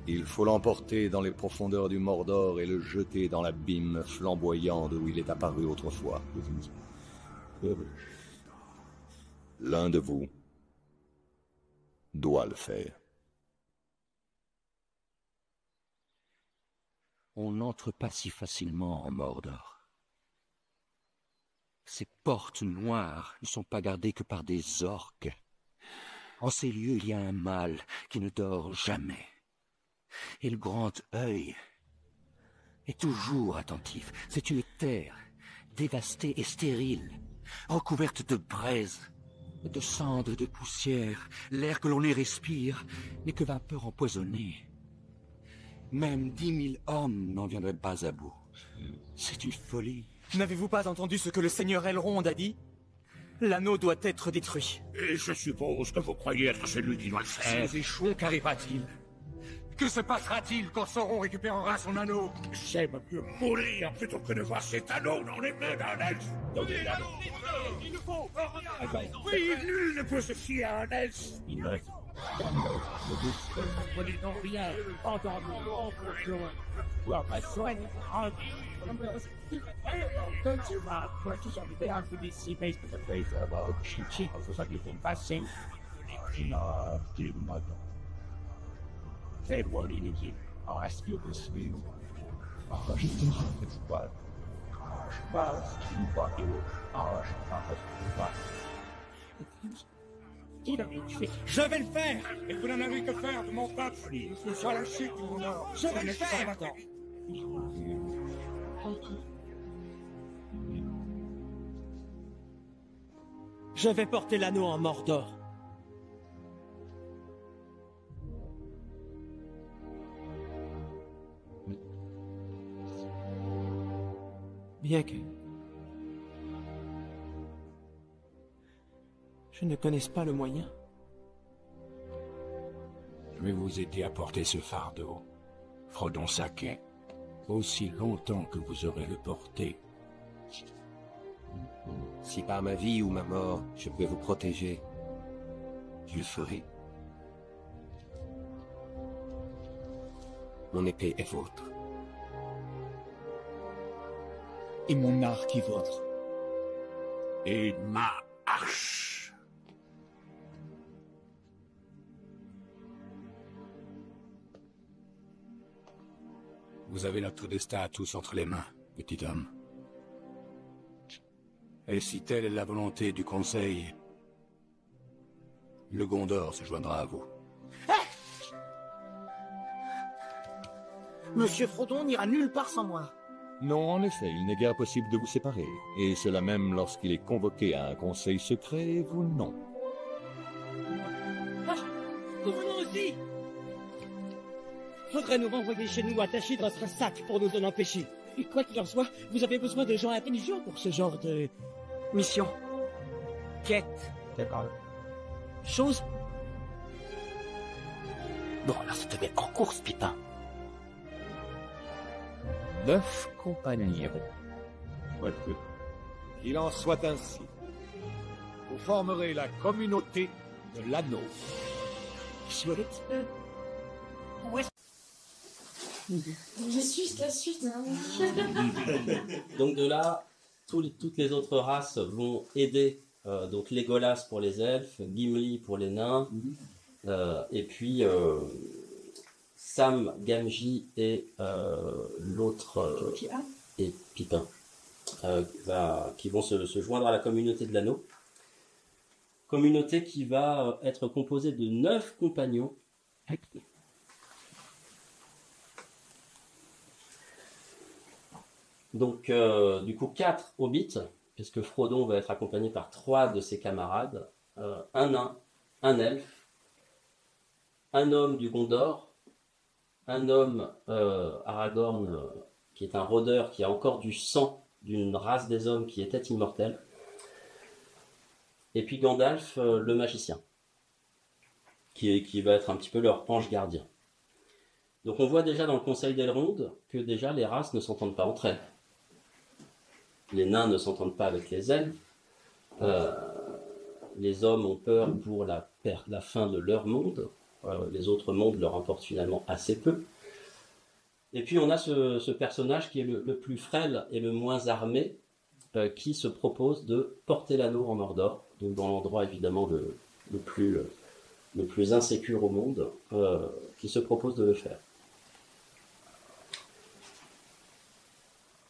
Il faut l'emporter dans les profondeurs du Mordor et le jeter dans l'abîme flamboyant d'où il est apparu autrefois. L'un de vous doit le faire. On n'entre pas si facilement en Mordor. Ces portes noires ne sont pas gardées que par des orques. En ces lieux, il y a un mal qui ne dort jamais. Et le grand œil est toujours attentif. C'est une terre dévastée et stérile, recouverte de braises, de cendres et de poussière. L'air que l'on y respire n'est que vapeur empoisonnée. Même 10 000 hommes n'en viendraient pas à bout. C'est une folie. N'avez-vous pas entendu ce que le seigneur Elrond a dit? L'anneau doit être détruit. Et je suppose que vous croyez être celui qui doit le faire. Si nous échouons, qu'arrivera-t-il? Que se passera-t-il quand Sauron récupérera son anneau? J'aime mieux mourir plutôt que de voir cet anneau dans les mains d'un elfe. Donnez l'anneau! Il le faut! Oui, nul ne peut se fier à un elfe. Il reste. Vous n'avez rien entendu. Well, my friend, don't you mind British on the down for this sea base with the face of a cheap was like you've been passing. Give my dog. Say what it is. I'll ask you this thing. It's what? Well, what you are. Je vais le faire! Et vous n'en avez que faire de mon peuple! C'est sur la chute du Mordor! Je vais le faire! Je vais porter l'anneau en Mordor. Bien que je ne connaisse pas le moyen. Je vais vous aider à porter ce fardeau. Frodon Sake. Aussi longtemps que vous aurez le porté. Si par ma vie ou ma mort, je peux vous protéger, je le ferai. Mon épée est vôtre. Et mon arc est vôtre. Et ma hache. Vous avez notre destin à tous entre les mains, petit homme. Et si telle est la volonté du Conseil, le Gondor se joindra à vous. Monsieur Frodon n'ira nulle part sans moi. Non, en effet, il n'est guère possible de vous séparer. Et cela même lorsqu'il est convoqué à un conseil secret, vous non. Revenons aussi. Faudrait nous renvoyer chez nous attachés dans un sac pour nous en empêcher. Et quoi qu'il en soit, vous avez besoin de gens intelligents pour ce genre de mission. Quête. Chose. Bon, alors ça te met en course, Pipin. 9 compagnons. Qu'il en soit ainsi. Vous formerez la communauté de l'anneau. Chouette. Où est-ce... Je suis la suite. Hein. Donc de là, toutes les autres races vont aider. Donc Legolas pour les elfes, Gimli pour les nains, et puis Sam, Gamgee et l'autre et Pipin qui vont se joindre à la communauté de l'anneau. Communauté qui va être composée de 9 compagnons. Donc du coup 4 hobbits, puisque Frodon va être accompagné par 3 de ses camarades, un nain, un elfe, un homme du Gondor, un homme, Aragorn, qui est un rôdeur, qui a encore du sang d'une race des hommes qui était immortelle, et puis Gandalf, le magicien, qui va être un petit peu leur ange gardien. Donc on voit déjà dans le Conseil d'Elrond que déjà les races ne s'entendent pas entre elles. Les nains ne s'entendent pas avec les elfes, les hommes ont peur pour la fin de leur monde, les autres mondes leur importent finalement assez peu. Et puis on a ce personnage qui est le plus frêle et le moins armé, qui se propose de porter l'anneau en Mordor, donc dans l'endroit évidemment le plus insécure au monde, qui se propose de le faire.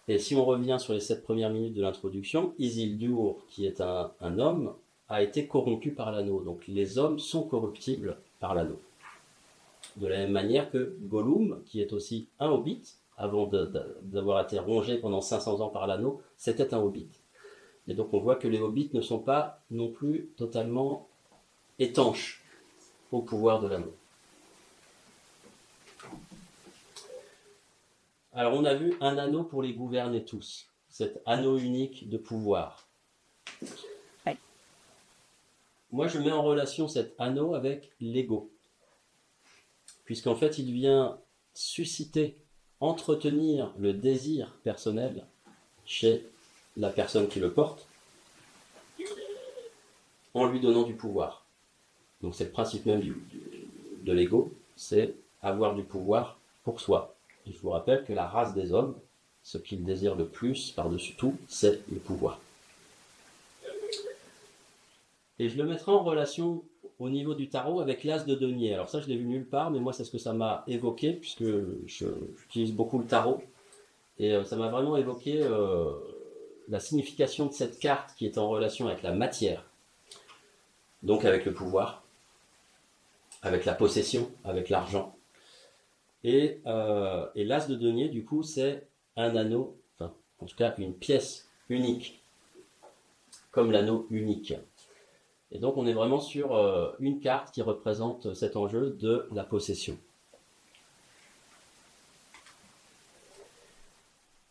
Et si on revient sur les 7 premières minutes de l'introduction, Isildur, qui est un homme, a été corrompu par l'anneau. Donc les hommes sont corruptibles par l'anneau. De la même manière que Gollum, qui est aussi un hobbit, avant d'avoir été rongé pendant 500 ans par l'anneau, c'était un hobbit. Et donc on voit que les hobbits ne sont pas non plus totalement étanches au pouvoir de l'anneau. Alors on a vu un anneau pour les gouverner tous, cet anneau unique de pouvoir. Ouais. Moi je mets en relation cet anneau avec l'ego, puisqu'en fait il vient susciter, entretenir le désir personnel chez la personne qui le porte, en lui donnant du pouvoir. Donc c'est le principe même de l'ego, c'est avoir du pouvoir pour soi. Je vous rappelle que la race des hommes, ce qu'ils désirent le plus par-dessus tout, c'est le pouvoir. Et je le mettrai en relation au niveau du tarot avec l'as de denier. Alors ça, je l'ai vu nulle part, mais moi, c'est ce que ça m'a évoqué, puisque j'utilise beaucoup le tarot. Et ça m'a vraiment évoqué la signification de cette carte qui est en relation avec la matière, donc avec le pouvoir, avec la possession, avec l'argent. Et l'as de denier, du coup, c'est un anneau, enfin, en tout cas, une pièce unique, comme l'anneau unique. Et donc, on est vraiment sur une carte qui représente cet enjeu de la possession.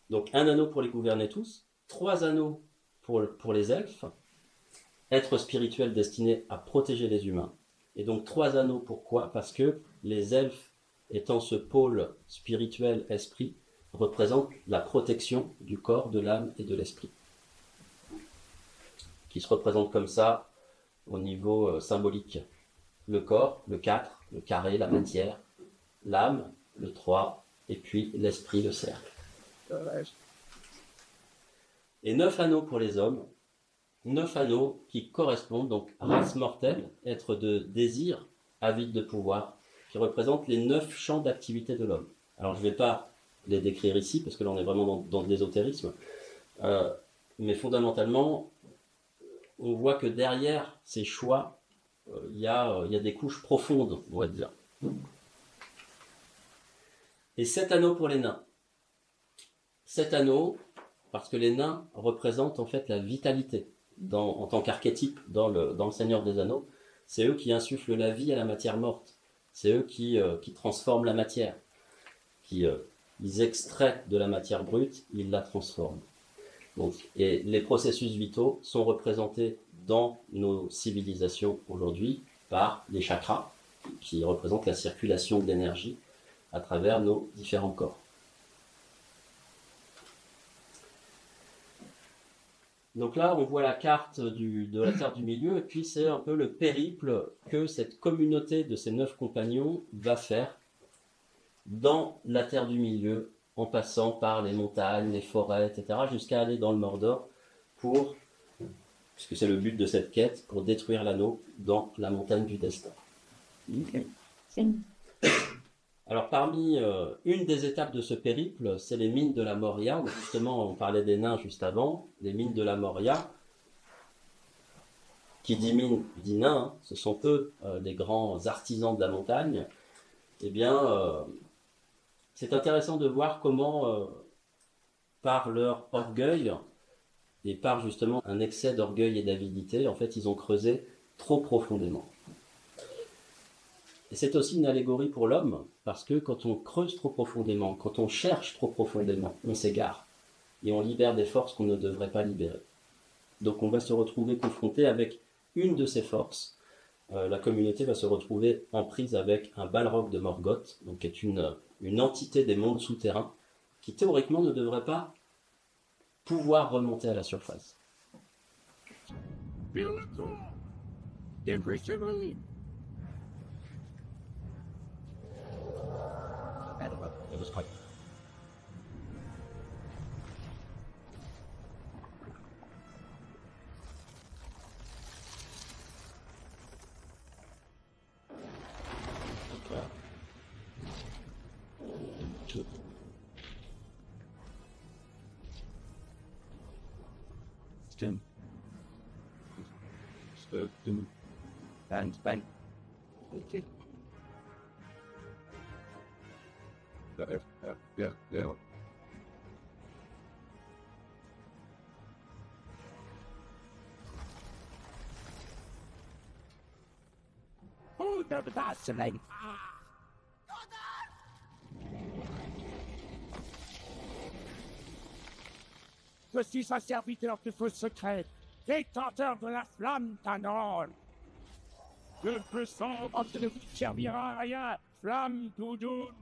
Donc, un anneau pour les gouverner tous, 3 anneaux pour les elfes, être spirituel destiné à protéger les humains. Et donc, 3 anneaux, pourquoi ? Parce que les elfes, étant ce pôle spirituel esprit, représente la protection du corps, de l'âme et de l'esprit, qui se représente comme ça au niveau symbolique. Le corps, le 4, le carré, la matière, l'âme, le 3, et puis l'esprit, le cercle. Et 9 anneaux pour les hommes, 9 anneaux qui correspondent donc à race mortelle, être de désir, avide de pouvoir, qui représentent les 9 champs d'activité de l'homme. Alors je ne vais pas les décrire ici, parce que là on est vraiment dans de l'ésotérisme, mais fondamentalement, on voit que derrière ces choix, il y a des couches profondes, on va dire. Et 7 anneaux pour les nains. 7 anneaux, parce que les nains représentent en fait la vitalité, en tant qu'archétype dans le Seigneur des Anneaux. C'est eux qui insufflent la vie à la matière morte. C'est eux qui transforment la matière. Ils extraient de la matière brute, ils la transforment. Donc, et les processus vitaux sont représentés dans nos civilisations aujourd'hui par les chakras, qui représentent la circulation de l'énergie à travers nos différents corps. Donc là, on voit la carte de la Terre du Milieu, et puis c'est un peu le périple que cette communauté de ces 9 compagnons va faire dans la Terre du Milieu, en passant par les montagnes, les forêts, etc., jusqu'à aller dans le Mordor puisque c'est le but de cette quête, pour détruire l'anneau dans la montagne du destin. Alors parmi une des étapes de ce périple, c'est les mines de la Moria. Justement, on parlait des nains juste avant. Les mines de la Moria, qui dit mine, dit nain, hein, ce sont eux les grands artisans de la montagne. Eh bien, c'est intéressant de voir comment, par leur orgueil, et par justement un excès d'orgueil et d'avidité, en fait, ils ont creusé trop profondément. Et c'est aussi une allégorie pour l'homme, parce que quand on creuse trop profondément, quand on cherche trop profondément, on s'égare. Et on libère des forces qu'on ne devrait pas libérer. Donc on va se retrouver confronté avec une de ces forces. La communauté va se retrouver en prise avec un Balrog de Morgoth, donc qui est une entité des mondes souterrains, qui théoriquement ne devrait pas pouvoir remonter à la surface. Bang. Yeah. Oh, that's amazing. Je suis un serviteur de feu secret, détenteur de la flamme d'Anor. Le feu sombre ne vous servira à rien, flamme doudoune.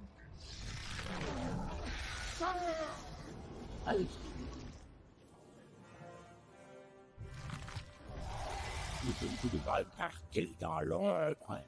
Vous devez partir dans l'ombre.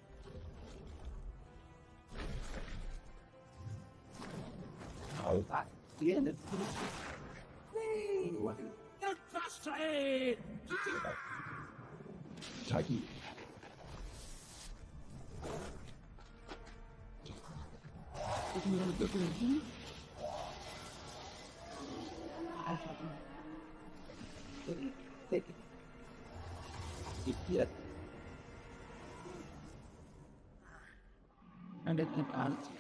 And it can answer.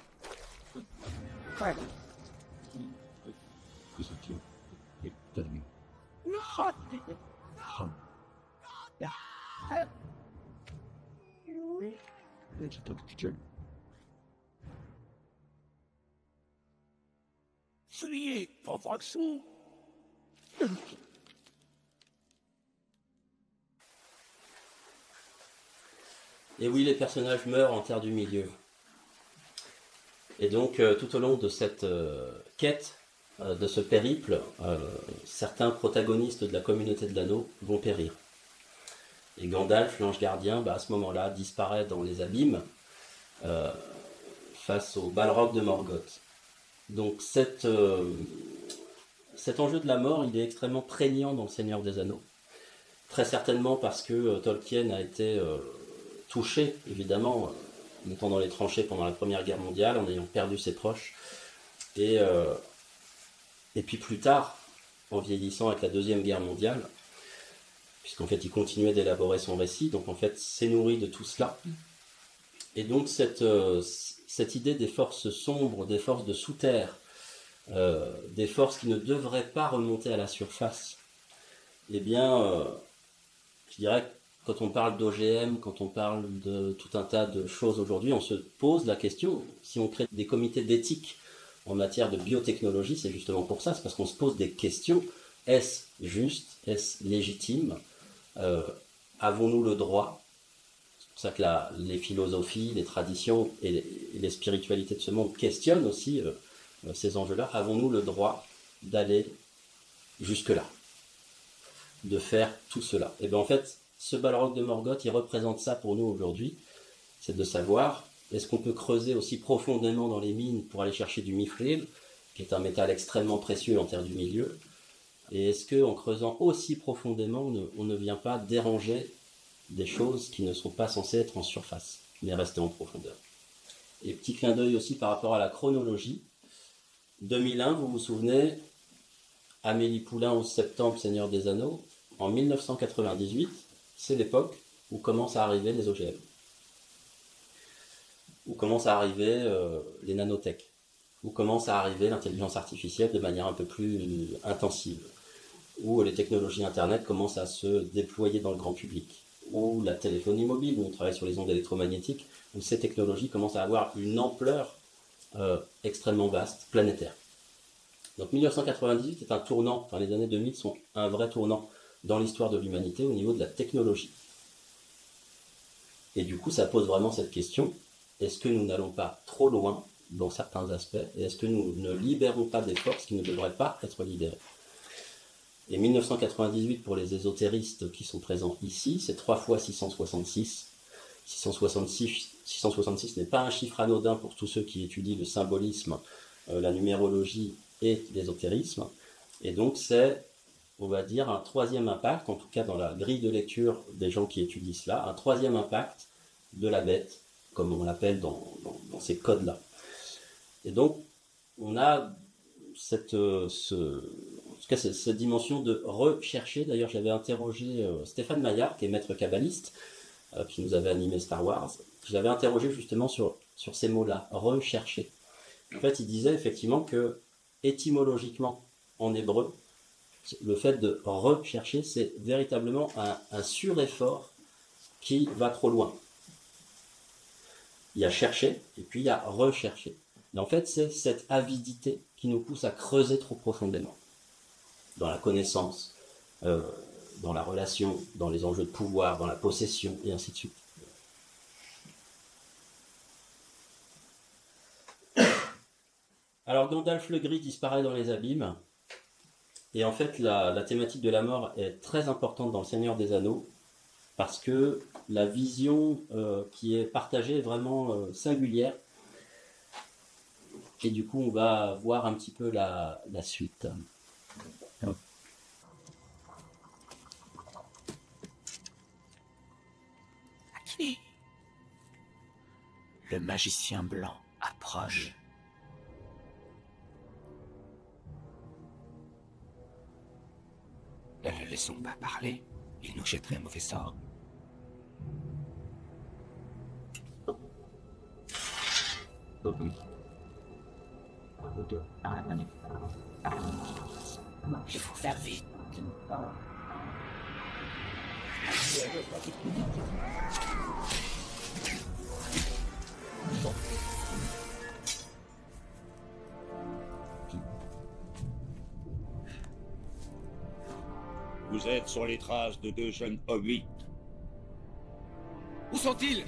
Right. Priez pour votre sou. Et oui, les personnages meurent en Terre du Milieu. Et donc, tout au long de cette quête de ce périple, certains protagonistes de la communauté de l'anneau vont périr. Et Gandalf, l'ange gardien, à ce moment-là, disparaît dans les abîmes face au Balrog de Morgoth. Donc cet enjeu de la mort, il est extrêmement prégnant dans Le Seigneur des Anneaux. Très certainement parce que Tolkien a été touché, évidemment, en étant dans les tranchées pendant la Première Guerre mondiale, en ayant perdu ses proches. Et puis plus tard, en vieillissant avec la Deuxième Guerre mondiale, puisqu'en fait il continuait d'élaborer son récit, donc en fait s'est nourri de tout cela. Et donc cette idée des forces sombres, des forces de sous-terre, des forces qui ne devraient pas remonter à la surface, eh bien, je dirais que quand on parle d'OGM, quand on parle de tout un tas de choses aujourd'hui, on se pose la question, si on crée des comités d'éthique en matière de biotechnologie, c'est justement pour ça, c'est parce qu'on se pose des questions. Est-ce juste? Est-ce légitime? Avons-nous le droit? C'est pour ça que les philosophies, les traditions et les spiritualités de ce monde questionnent aussi ces enjeux-là. Avons-nous le droit d'aller jusque-là? De faire tout cela? Et bien en fait, ce Balrog de Morgoth, il représente ça pour nous aujourd'hui. C'est de savoir, est-ce qu'on peut creuser aussi profondément dans les mines pour aller chercher du mithril, qui est un métal extrêmement précieux en terre du milieu? Et est-ce qu'en creusant aussi profondément, on ne vient pas déranger des choses qui ne sont pas censées être en surface, mais rester en profondeur? Et petit clin d'œil aussi par rapport à la chronologie. 2001, vous vous souvenez, Amélie Poulain, 11 septembre, Seigneur des Anneaux. En 1998, c'est l'époque où commencent à arriver les OGM. Où commencent à arriver les nanotech. Où commence à arriver l'intelligence artificielle de manière un peu plus intensive. Où les technologies Internet commencent à se déployer dans le grand public. Où la téléphonie mobile, où on travaille sur les ondes électromagnétiques, où ces technologies commencent à avoir une ampleur extrêmement vaste, planétaire. Donc 1998 est un tournant, enfin les années 2000 sont un vrai tournant dans l'histoire de l'humanité au niveau de la technologie. Et du coup, ça pose vraiment cette question, est-ce que nous n'allons pas trop loin dans certains aspects, et est-ce que nous ne libérons pas des forces qui ne devraient pas être libérées? Et 1998, pour les ésotéristes qui sont présents ici, c'est 3 fois 666. 666 n'est pas un chiffre anodin pour tous ceux qui étudient le symbolisme, la numérologie et l'ésotérisme. Et donc c'est, on va dire, un troisième impact, en tout cas dans la grille de lecture des gens qui étudient cela, un troisième impact de la bête, comme on l'appelle dans ces codes-là. Et donc, on a cette dimension de rechercher. D'ailleurs, j'avais interrogé Stéphane Maillard, qui est maître kabbaliste, qui nous avait animé Star Wars. Je l'avais interrogé justement sur ces mots-là, rechercher. En fait, il disait effectivement que, étymologiquement, en hébreu, le fait de rechercher, c'est véritablement un sureffort qui va trop loin. Il y a chercher, et puis il y a rechercher. Et en fait, c'est cette avidité qui nous pousse à creuser trop profondément. Dans la connaissance, dans la relation, dans les enjeux de pouvoir, dans la possession, et ainsi de suite. Alors Gandalf le Gris disparaît dans les abîmes, et en fait la thématique de la mort est très importante dans Le Seigneur des Anneaux, parce que la vision qui est partagée est vraiment singulière, et du coup on va voir un petit peu la suite. Qui? Le magicien blanc approche. Ne le laissons pas parler, il nous jetterait un mauvais sort. Il faut faire vite. Vous êtes sur les traces de 2 jeunes hobbits. Où sont-ils?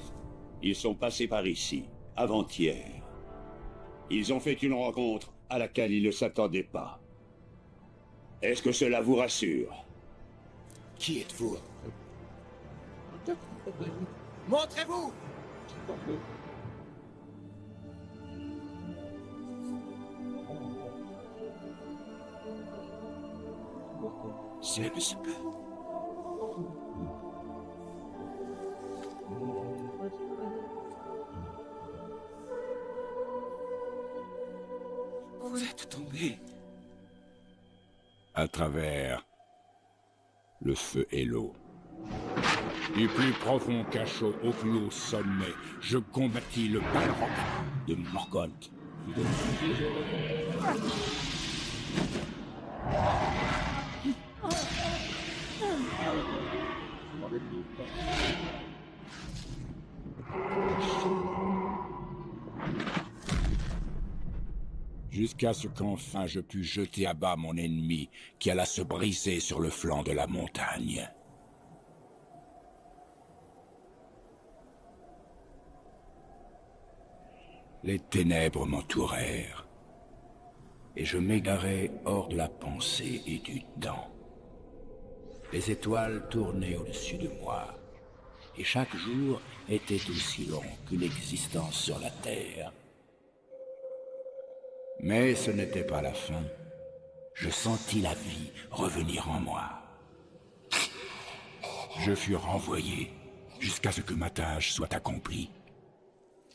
Ils sont passés par ici, avant-hier. Ils ont fait une rencontre à laquelle ils ne s'attendaient pas. Est-ce que cela vous rassure? Qui êtes-vous? Montrez-vous! C'est le secret. Vous êtes tombé. À travers le feu et l'eau. Du plus profond cachot au plus haut sommet, je combattis le Balrog de Morgoth. Jusqu'à ce qu'enfin je pus jeter à bas mon ennemi qui alla se briser sur le flanc de la montagne. Les ténèbres m'entourèrent, et je m'égarai hors de la pensée et du temps. Les étoiles tournaient au-dessus de moi, et chaque jour était aussi long qu'une existence sur la terre. Mais ce n'était pas la fin. Je sentis la vie revenir en moi. Je fus renvoyé jusqu'à ce que ma tâche soit accomplie.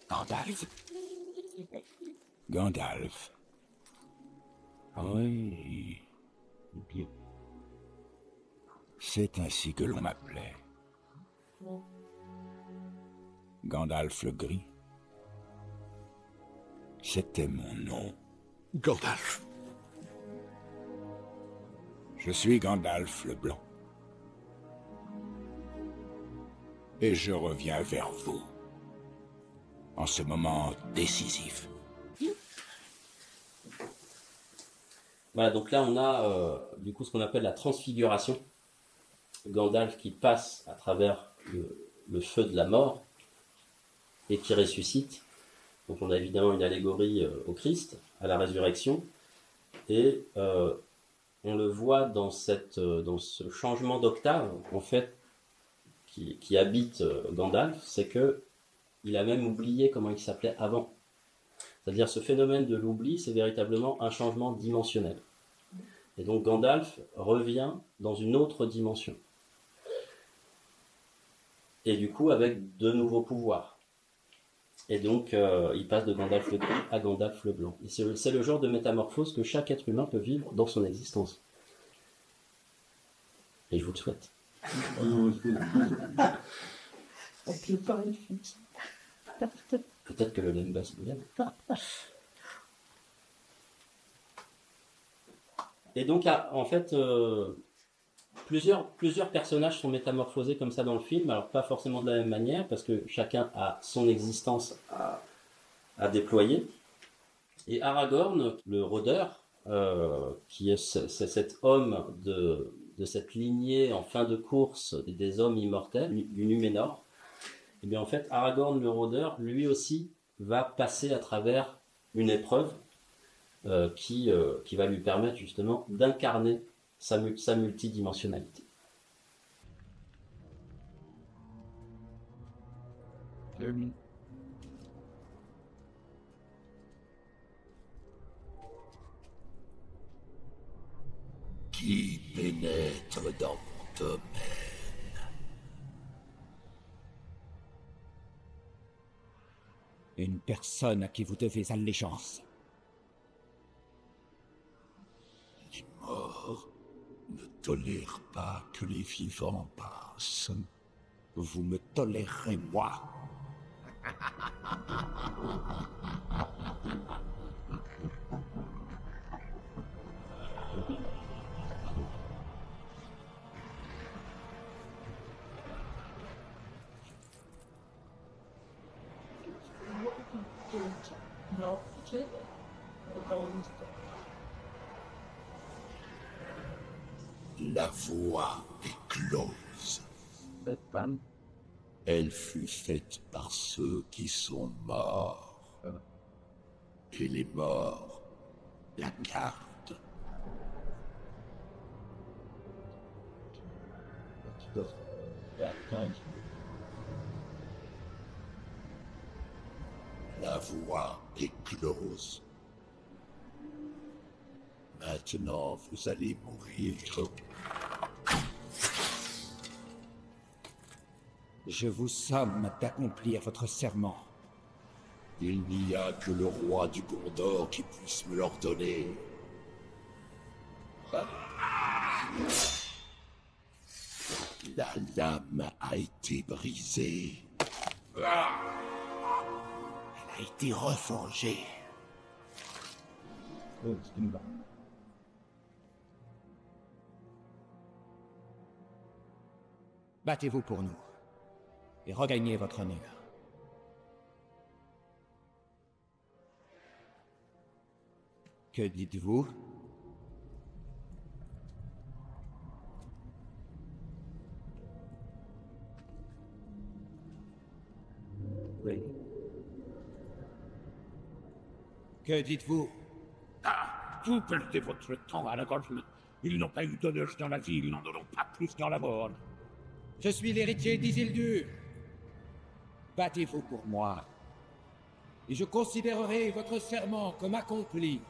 Gandalf. Gandalf. Oui. C'est ainsi que l'on m'appelait. Gandalf le Gris. C'était mon nom. Gandalf. Je suis Gandalf le Blanc. Et je reviens vers vous. En ce moment décisif. Voilà, donc là on a du coup ce qu'on appelle la transfiguration. Gandalf qui passe à travers le feu de la mort et qui ressuscite. Donc on a évidemment une allégorie au Christ, à la résurrection, et on le voit dans ce changement d'octave, en fait, qui habite Gandalf, c'est que il a même oublié comment il s'appelait avant. C'est-à-dire ce phénomène de l'oubli, c'est véritablement un changement dimensionnel. Et donc Gandalf revient dans une autre dimension. Et du coup avec de nouveaux pouvoirs. Et donc il passe de Gandalf le Gris à Gandalf le Blanc. Et c'est le genre de métamorphose que chaque être humain peut vivre dans son existence. Et je vous le souhaite. Peut-être que le Lembas se vienne. Et donc, en fait, plusieurs personnages sont métamorphosés comme ça dans le film. Alors, pas forcément de la même manière, parce que chacun a son existence à déployer. Et Aragorn, le rôdeur, qui est cet homme de cette lignée en fin de course des hommes immortels, du Numénor, et bien en fait, Aragorn le rôdeur, lui aussi, va passer à travers une épreuve qui va lui permettre justement d'incarner sa multidimensionnalité. Qui pénètre dans mon domaine? Une personne à qui vous devez allégeance. Les morts ne tolèrent pas que les vivants passent. Vous me tolérerez, moi. La voie est close. Elle fut faite par ceux qui sont morts. Et les morts la gardent. La voie est close. Maintenant, vous allez mourir. Je vous somme d'accomplir votre serment. Il n'y a que le roi du Gondor qui puisse me l'ordonner. La lame a été brisée. Elle a été reforgée. Battez-vous pour nous et regagnez votre honneur. Que dites-vous? Oui. Que dites-vous? Ah, vous perdez votre temps à la gorge. Ils n'ont pas eu d'honneur dans la vie, ils n'en auront pas plus dans la mort. Je suis l'héritier d'Isildur. Battez-vous pour moi, et je considérerai votre serment comme accompli.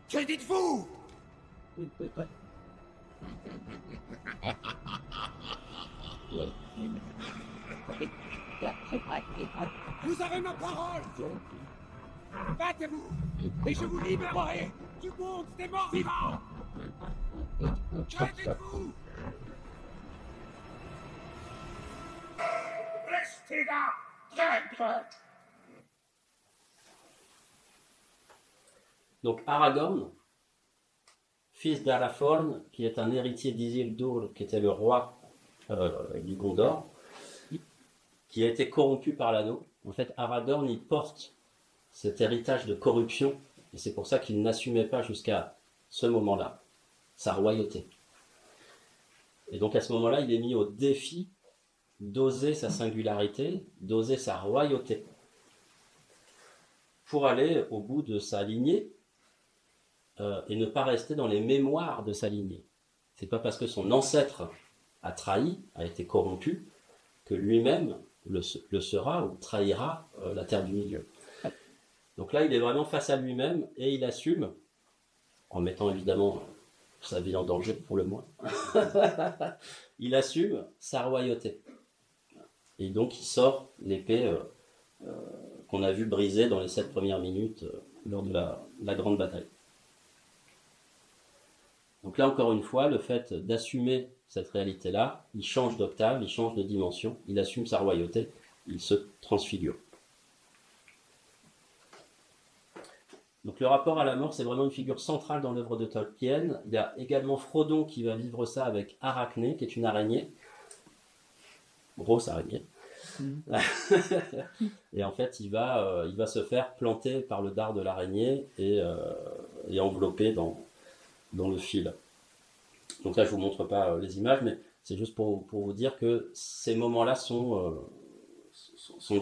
Que dites-vous? Vous avez ma parole. Battez-vous, et je vous libérerai du monde des morts vivants. Que dites-vous? Restez là, traître! Donc Aragorn, fils d'Arathorn, qui est un héritier d'Isildur, qui était le roi du Gondor, qui a été corrompu par l'anneau. En fait, Aragorn, il porte cet héritage de corruption, et c'est pour ça qu'il n'assumait pas jusqu'à ce moment-là sa royauté. Et donc à ce moment-là, il est mis au défi d'oser sa singularité, d'oser sa royauté, pour aller au bout de sa lignée, et ne pas rester dans les mémoires de sa lignée. C'est pas parce que son ancêtre a trahi, a été corrompu, que lui-même le sera ou trahira la Terre du Milieu. Donc là, il est vraiment face à lui-même et il assume, en mettant évidemment sa vie en danger pour le moins, il assume sa royauté. Et donc il sort l'épée qu'on a vu briser dans les 7 premières minutes lors de la grande bataille. Donc là, encore une fois, le fait d'assumer cette réalité-là, il change d'octave, il change de dimension, il assume sa royauté, il se transfigure. Donc le rapport à la mort, c'est vraiment une figure centrale dans l'œuvre de Tolkien. Il y a également Frodon qui va vivre ça avec Arachné, qui est une araignée, grosse araignée. Et en fait, il va se faire planter par le dard de l'araignée et envelopper dans le fil. Donc là, je vous montre pas les images, mais c'est juste pour vous dire que ces moments-là sont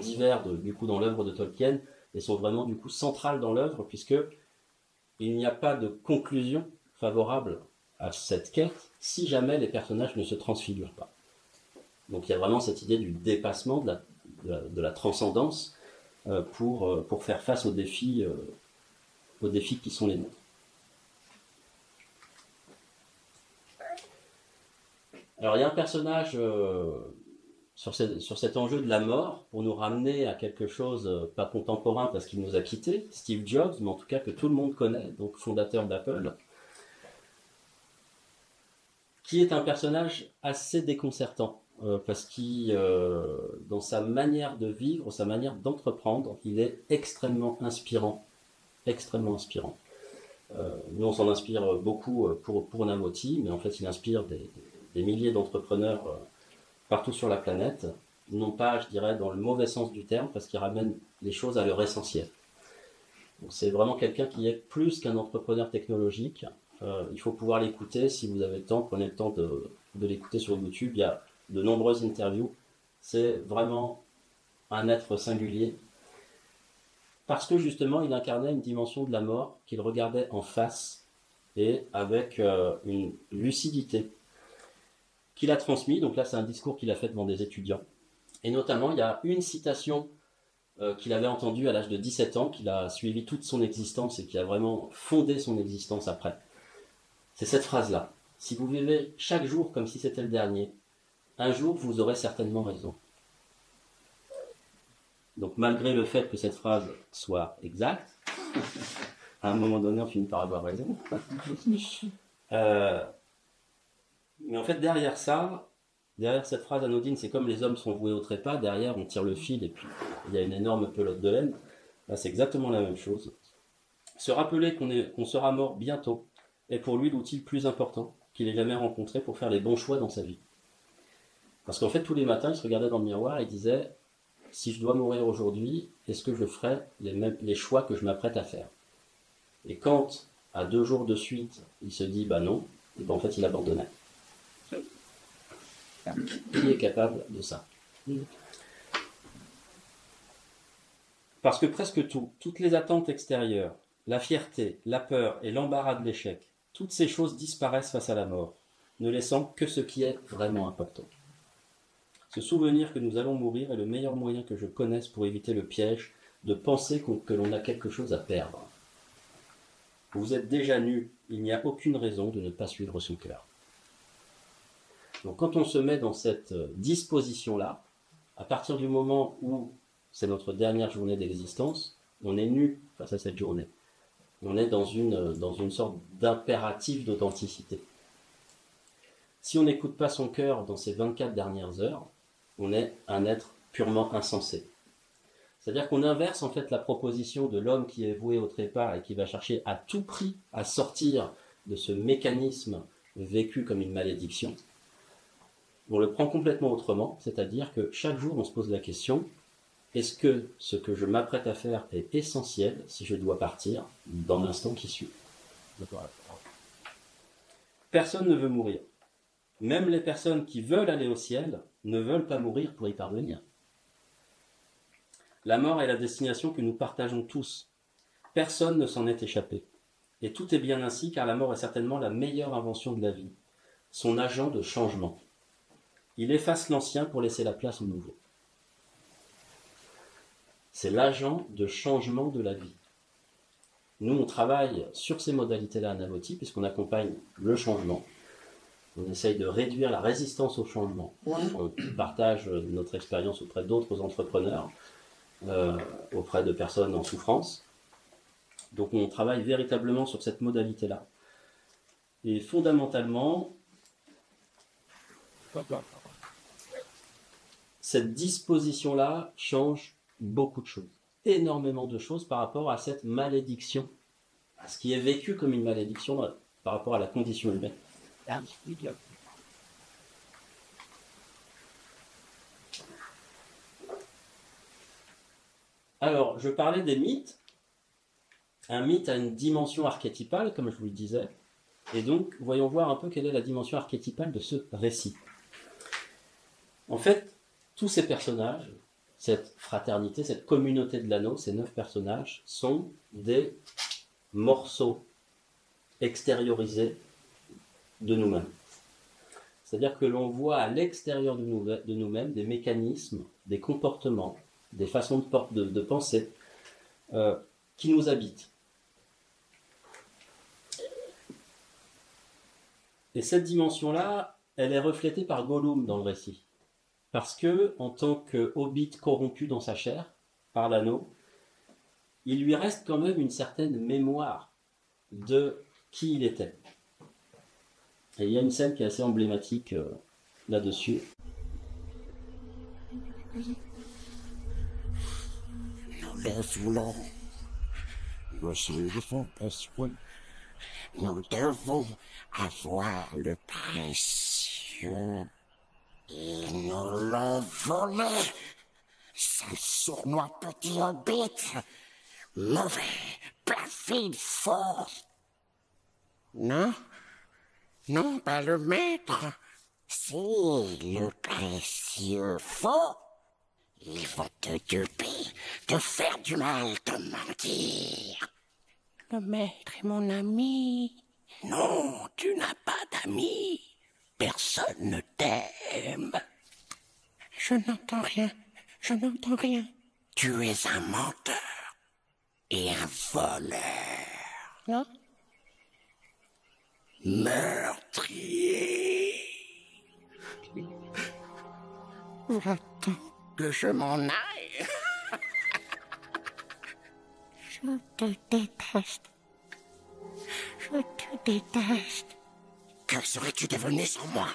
divers du coup dans l'œuvre de Tolkien et sont vraiment du coup centrales dans l'œuvre, puisque il n'y a pas de conclusion favorable à cette quête si jamais les personnages ne se transfigurent pas. Donc il y a vraiment cette idée du dépassement, de la transcendance pour faire face aux défis qui sont les nôtres. Alors il y a un personnage sur cet enjeu de la mort, pour nous ramener à quelque chose pas contemporain parce qu'il nous a quittés, Steve Jobs, mais en tout cas que tout le monde connaît, donc fondateur d'Apple, qui est un personnage assez déconcertant, parce qu'il, dans sa manière de vivre, sa manière d'entreprendre, il est extrêmement inspirant, extrêmement inspirant. Nous on s'en inspire beaucoup pour Navoti, mais en fait il inspire des milliers d'entrepreneurs partout sur la planète, non pas, je dirais, dans le mauvais sens du terme, parce qu'il ramène les choses à leur essentiel. Donc c'est vraiment quelqu'un qui est plus qu'un entrepreneur technologique. Il faut pouvoir l'écouter, si vous avez le temps, prenez le temps de l'écouter sur YouTube, il y a de nombreuses interviews. C'est vraiment un être singulier, parce que justement il incarnait une dimension de la mort qu'il regardait en face et avec une lucidité qu'il a transmis. Donc là, c'est un discours qu'il a fait devant des étudiants. Et notamment, il y a une citation qu'il avait entendue à l'âge de 17 ans, qu'il a suivi toute son existence et qui a vraiment fondé son existence après. C'est cette phrase-là. Si vous vivez chaque jour comme si c'était le dernier, un jour, vous aurez certainement raison. Donc, malgré le fait que cette phrase soit exacte, à un moment donné, on finit par avoir raison. Mais en fait, derrière ça, derrière cette phrase anodine, c'est comme les hommes sont voués au trépas, derrière, on tire le fil et puis il y a une énorme pelote de laine. Là, c'est exactement la même chose. Se rappeler qu'on sera mort bientôt est pour lui l'outil le plus important qu'il ait jamais rencontré pour faire les bons choix dans sa vie. Parce qu'en fait, tous les matins, il se regardait dans le miroir et disait « Si je dois mourir aujourd'hui, est-ce que je ferai les choix que je m'apprête à faire ?» Et quand, à 2 jours de suite, il se dit « Bah non », et ben en fait, il abandonnait. Qui est capable de ça? Parce que presque toutes les attentes extérieures, la fierté, la peur et l'embarras de l'échec, toutes ces choses disparaissent face à la mort, ne laissant que ce qui est vraiment important. Se souvenir que nous allons mourir est le meilleur moyen que je connaisse pour éviter le piège de penser que l'on a quelque chose à perdre. Vous êtes déjà nu, il n'y a aucune raison de ne pas suivre son cœur. Donc quand on se met dans cette disposition-là, à partir du moment où c'est notre dernière journée d'existence, on est nu face à cette journée. On est dans une sorte d'impératif d'authenticité. Si on n'écoute pas son cœur dans ces 24 dernières heures, on est un être purement insensé. C'est-à-dire qu'on inverse en fait la proposition de l'homme qui est voué au trépas et qui va chercher à tout prix à sortir de ce mécanisme vécu comme une malédiction. On le prend complètement autrement, c'est-à-dire que chaque jour on se pose la question, est-ce que ce que je m'apprête à faire est essentiel si je dois partir dans l'instant qui suit? Personne ne veut mourir. Même les personnes qui veulent aller au ciel ne veulent pas mourir pour y parvenir. La mort est la destination que nous partageons tous. Personne ne s'en est échappé. Et tout est bien ainsi car la mort est certainement la meilleure invention de la vie, son agent de changement. Il efface l'ancien pour laisser la place au nouveau. C'est l'agent de changement de la vie. Nous, on travaille sur ces modalités-là à Navoti, puisqu'on accompagne le changement. On essaye de réduire la résistance au changement. On partage notre expérience auprès d'autres entrepreneurs, auprès de personnes en souffrance. Donc on travaille véritablement sur cette modalité-là. Et fondamentalement, cette disposition-là change beaucoup de choses. Énormément de choses par rapport à cette malédiction, à ce qui est vécu comme une malédiction par rapport à la condition humaine. Alors, je parlais des mythes. Un mythe a une dimension archétypale, comme je vous le disais. Et donc, voyons voir un peu quelle est la dimension archétypale de ce récit. En fait, tous ces personnages, cette fraternité, cette communauté de l'anneau, ces 9 personnages, sont des morceaux extériorisés de nous-mêmes. C'est-à-dire que l'on voit à l'extérieur de nous-mêmes des mécanismes, des comportements, des façons de penser qui nous habitent. Et cette dimension-là, elle est reflétée par Gollum dans le récit. Parce que, en tant que hobbit corrompu dans sa chair, par l'anneau, il lui reste quand même une certaine mémoire de qui il était. Et il y a une scène qui est assez emblématique là-dessus. Nous le voulons. Nous devons avoir le précieux. Ils nous l'ont volé. Sale sournois petit hobbit. Mauvais, perfide, fort. Non, non, pas le maître. C'est le précieux faux. Ils vont te duper, te faire du mal, te mentir. Le maître est mon ami. Non, tu n'as pas d'amis. Personne ne t'aime. Je n'entends rien. Je n'entends rien. Tu es un menteur et un voleur. Hein? Meurtrier. Va-t'en que je m'en aille. Je te déteste. Je te déteste. Que serais-tu devenu sans moi?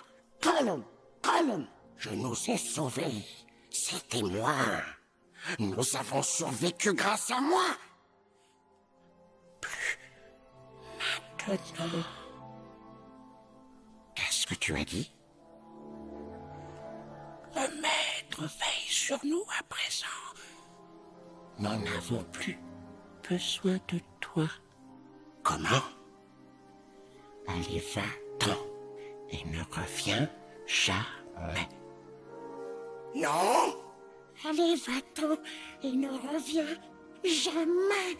Gollum, Gollum, je nous ai sauvés. C'était moi. Nous avons survécu grâce à moi. Plus maintenant. Qu'est-ce que tu as dit? Le maître veille sur nous à présent. Nous n'avons plus besoin de toi. Comment? Allez, va-t'en et ne reviens jamais. Non! Allez, va-t'en et ne reviens jamais.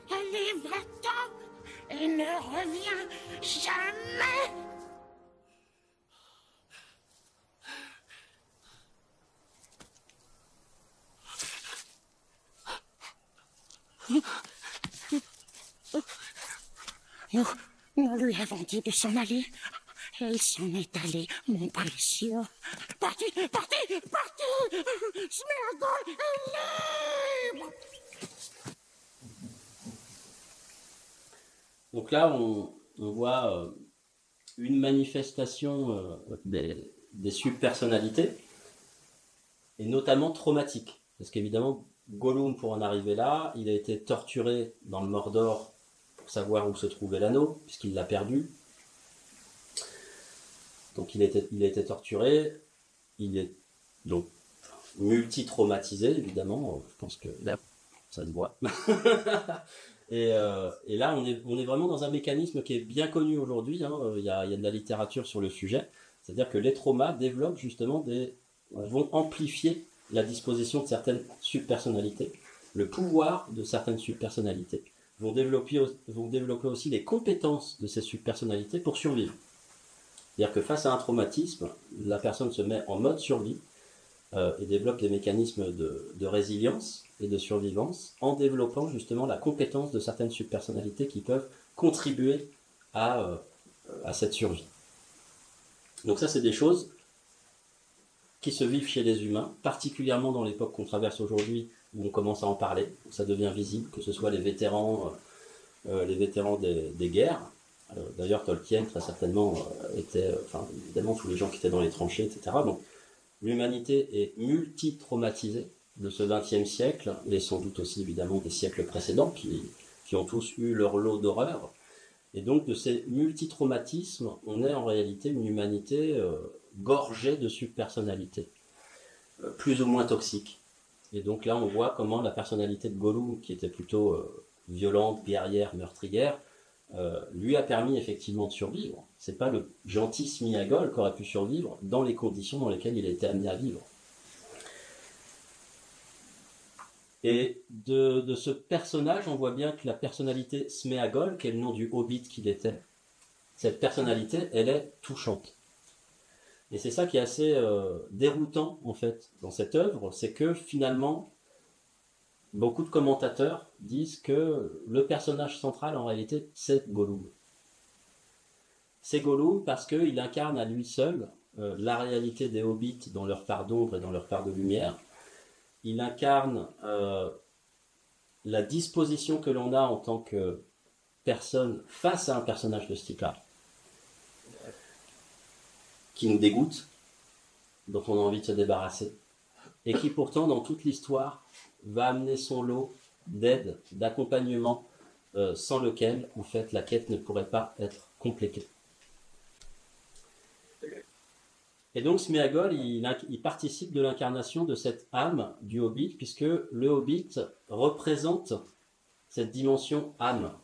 Allez, va-t'en et ne reviens jamais. Nous lui avons dit de s'en aller. Et il s'en est allé, mon précieux. Partez, partez, partez! Sméagol est libre! Donc là, on voit une manifestation des subpersonnalités, et notamment traumatique. Parce qu'évidemment, Gollum, pour en arriver là, il a été torturé dans le Mordor pour savoir où se trouvait l'anneau, puisqu'il l'a perdu. Donc il a été torturé, il est donc multi-traumatisé, évidemment, je pense que là, ça se voit. et là, on est vraiment dans un mécanisme qui est bien connu aujourd'hui, hein. Il y a de la littérature sur le sujet, c'est-à-dire que les traumas développent justement vont amplifier la disposition de certaines subpersonnalités, le pouvoir de certaines subpersonnalités, vont développer aussi les compétences de ces subpersonnalités pour survivre. C'est-à-dire que face à un traumatisme, la personne se met en mode survie et développe des mécanismes de résilience et de survivance en développant justement la compétence de certaines subpersonnalités qui peuvent contribuer à cette survie. Donc ça, c'est des choses qui se vivent chez les humains, particulièrement dans l'époque qu'on traverse aujourd'hui, où on commence à en parler, où ça devient visible, que ce soit les vétérans des guerres. D'ailleurs, Tolkien, très certainement, évidemment, tous les gens qui étaient dans les tranchées, etc. Donc, l'humanité est multi-traumatisée de ce XXe siècle, et sans doute aussi, évidemment, des siècles précédents, qui ont tous eu leur lot d'horreur. Et donc, de ces multi-traumatismes, on est en réalité une humanité gorgée de subpersonnalités, plus ou moins toxiques. Et donc là, on voit comment la personnalité de Gollum, qui était plutôt violente, guerrière, meurtrière, lui a permis effectivement de survivre. C'est pas le gentil Sméagol qui aurait pu survivre dans les conditions dans lesquelles il a été amené à vivre. Et de ce personnage, on voit bien que la personnalité Sméagol, qui est le nom du hobbit qu'il était, cette personnalité, elle est touchante. Et c'est ça qui est assez déroutant, en fait, dans cette œuvre, c'est que finalement, beaucoup de commentateurs disent que le personnage central, en réalité, c'est Gollum. C'est Gollum parce qu'il incarne à lui seul la réalité des hobbits dans leur part d'ombre et dans leur part de lumière. Il incarne la disposition que l'on a en tant que personne face à un personnage de ce type-là, qui nous dégoûte, dont on a envie de se débarrasser, et qui pourtant, dans toute l'histoire, va amener son lot d'aide, d'accompagnement, sans lequel, en fait, la quête ne pourrait pas être complétée. Et donc, Sméagol, il participe de l'incarnation de cette âme du Hobbit, puisque le Hobbit représente cette dimension âme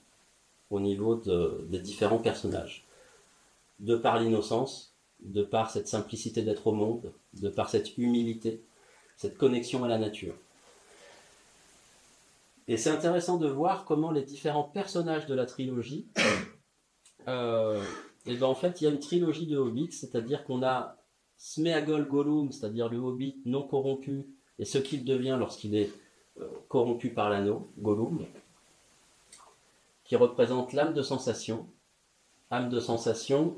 au niveau des différents personnages. De par l'innocence, de par cette simplicité d'être au monde, de par cette humilité, cette connexion à la nature. Et c'est intéressant de voir comment les différents personnages de la trilogie, et ben en fait, il y a une trilogie de hobbits, c'est-à-dire qu'on a Sméagol Gollum, c'est-à-dire le hobbit non corrompu, et ce qu'il devient lorsqu'il est corrompu par l'anneau, Gollum, qui représente l'âme de sensation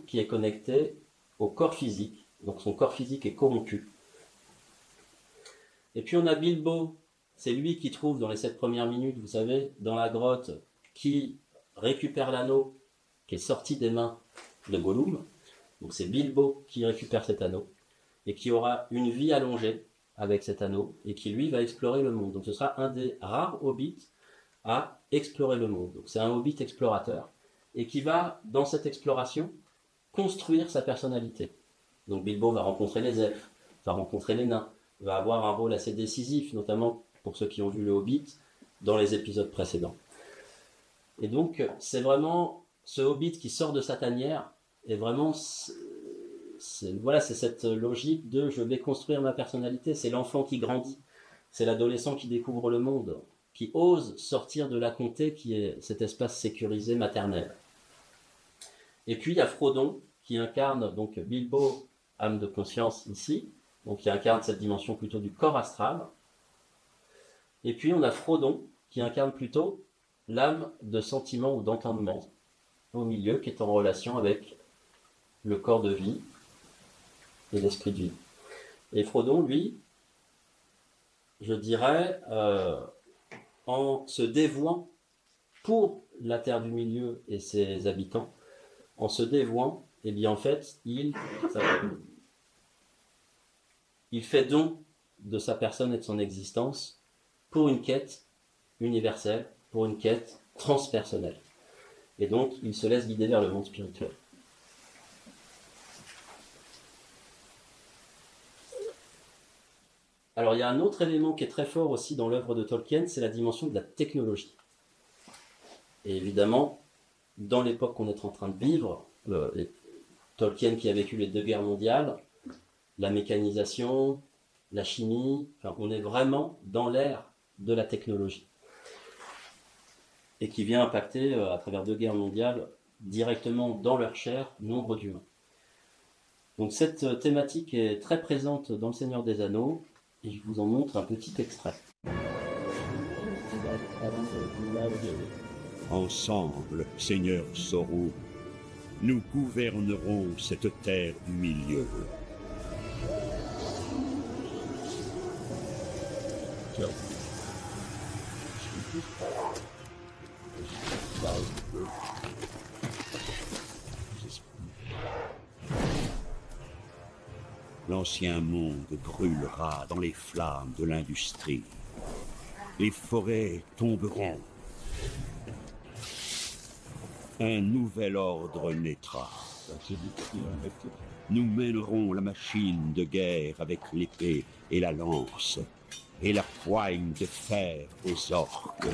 qui est connectée au corps physique, donc son corps physique est corrompu. Et puis on a Bilbo, c'est lui qui trouve dans les 7 premières minutes, vous savez, dans la grotte, qui récupère l'anneau qui est sorti des mains de Gollum. Donc c'est Bilbo qui récupère cet anneau et qui aura une vie allongée avec cet anneau et qui lui va explorer le monde. Donc ce sera un des rares hobbits à explorer le monde. Donc c'est un hobbit explorateur et qui va, dans cette exploration, construire sa personnalité. Donc Bilbo va rencontrer les elfes, va rencontrer les nains, va avoir un rôle assez décisif, notamment pour ceux qui ont vu le Hobbit dans les épisodes précédents. Et donc c'est vraiment ce Hobbit qui sort de sa tanière et vraiment voilà, c'est cette logique de je vais construire ma personnalité, c'est l'enfant qui grandit, c'est l'adolescent qui découvre le monde, qui ose sortir de la comté qui est cet espace sécurisé maternel. Et puis il y a Frodon qui incarne donc Bilbo, âme de conscience ici, donc qui incarne cette dimension plutôt du corps astral. Et puis on a Frodon qui incarne plutôt l'âme de sentiment ou d'entendement au milieu, qui est en relation avec le corps de vie et l'esprit de vie. Et Frodon, lui, je dirais, en se dévouant pour la Terre du Milieu et ses habitants, en se dévouant, eh bien en fait, il fait don de sa personne et de son existence pour une quête universelle, pour une quête transpersonnelle. Et donc, il se laisse guider vers le monde spirituel. Alors, il y a un autre élément qui est très fort aussi dans l'œuvre de Tolkien, c'est la dimension de la technologie. Et évidemment, dans l'époque qu'on est en train de vivre, Tolkien qui a vécu les 2 guerres mondiales, la mécanisation, la chimie, enfin, on est vraiment dans l'ère de la technologie. Et qui vient impacter, à travers 2 guerres mondiales, directement dans leur chair, nombre d'humains. Donc cette thématique est très présente dans Le Seigneur des Anneaux, et je vous en montre un petit extrait. Ensemble, Seigneur Sauron, nous gouvernerons cette terre du milieu. L'ancien monde brûlera dans les flammes de l'industrie. Les forêts tomberont. Un nouvel ordre naîtra. Nous mènerons la machine de guerre avec l'épée et la lance, et la poigne de fer aux orques.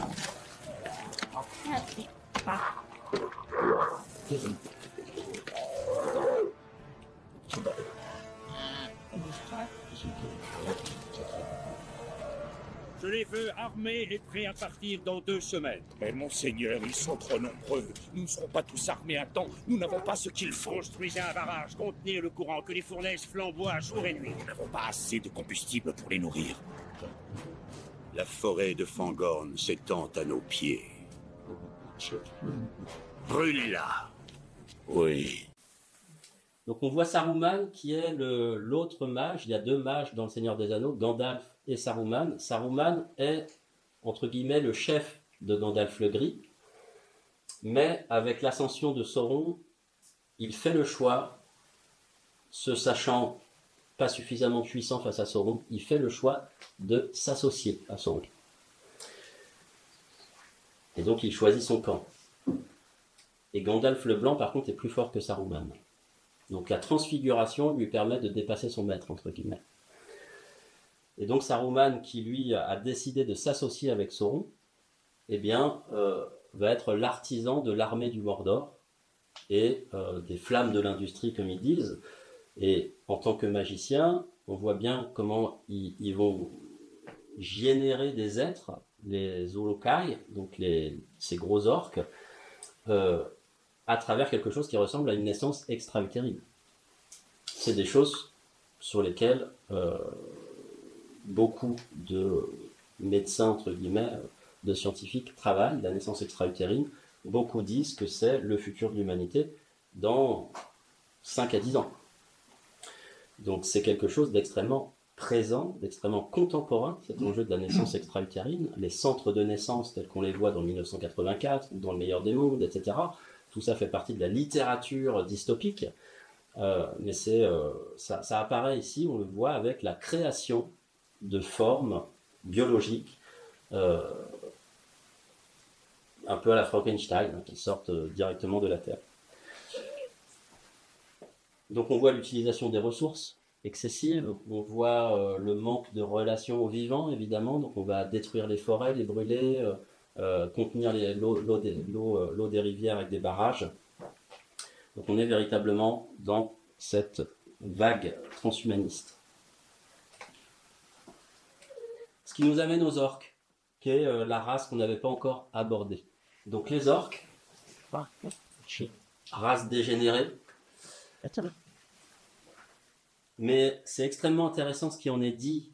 Je les veux armés et prêts à partir dans 2 semaines. Mais monseigneur, ils sont trop nombreux. Nous ne serons pas tous armés à temps. Nous n'avons pas ce qu'il faut. Construisez un barrage, contenez le courant, que les fournaises flamboient jour et nuit. Nous n'avons pas assez de combustible pour les nourrir. La forêt de Fangorn s'étend à nos pieds. Brûlez-la. Oui. Donc on voit Saruman qui est l'autre mage. Il y a 2 mages dans Le Seigneur des Anneaux, Gandalf et Saruman. Saruman est, entre guillemets, le chef de Gandalf le Gris. Mais avec l'ascension de Sauron, il fait le choix, se sachant pas suffisamment puissant face à Sauron, il fait le choix de s'associer à Sauron. Et donc il choisit son camp. Et Gandalf le Blanc, par contre, est plus fort que Saruman. Donc la transfiguration lui permet de dépasser son maître, entre guillemets. Et donc Saruman, qui lui a décidé de s'associer avec Sauron, eh bien, va être l'artisan de l'armée du Mordor et des flammes de l'industrie, comme ils disent. Et en tant que magicien, on voit bien comment ils vont générer des êtres les Uruk-hai, donc ces gros orques, à travers quelque chose qui ressemble à une naissance extra-utérine. C'est des choses sur lesquelles beaucoup de médecins, entre guillemets, de scientifiques travaillent, la naissance extra-utérine. Beaucoup disent que c'est le futur de l'humanité dans 5 à 10 ans. Donc c'est quelque chose d'extrêmement présent, d'extrêmement contemporain, cet enjeu de la naissance extra-utérine. Les centres de naissance tels qu'on les voit dans 1984, ou dans Le meilleur des mondes, etc., tout ça fait partie de la littérature dystopique. Mais ça apparaît ici, on le voit avec la création de formes biologiques, un peu à la Frankenstein, qui sortent directement de la Terre. Donc on voit l'utilisation des ressources excessives, on voit le manque de relations aux vivants, évidemment, donc on va détruire les forêts, les brûler, contenir l'eau des rivières avec des barrages. Donc on est véritablement dans cette vague transhumaniste. Ce qui nous amène aux orques, qui est la race qu'on n'avait pas encore abordée. Donc les orques, race dégénérée, mais c'est extrêmement intéressant ce qui en est dit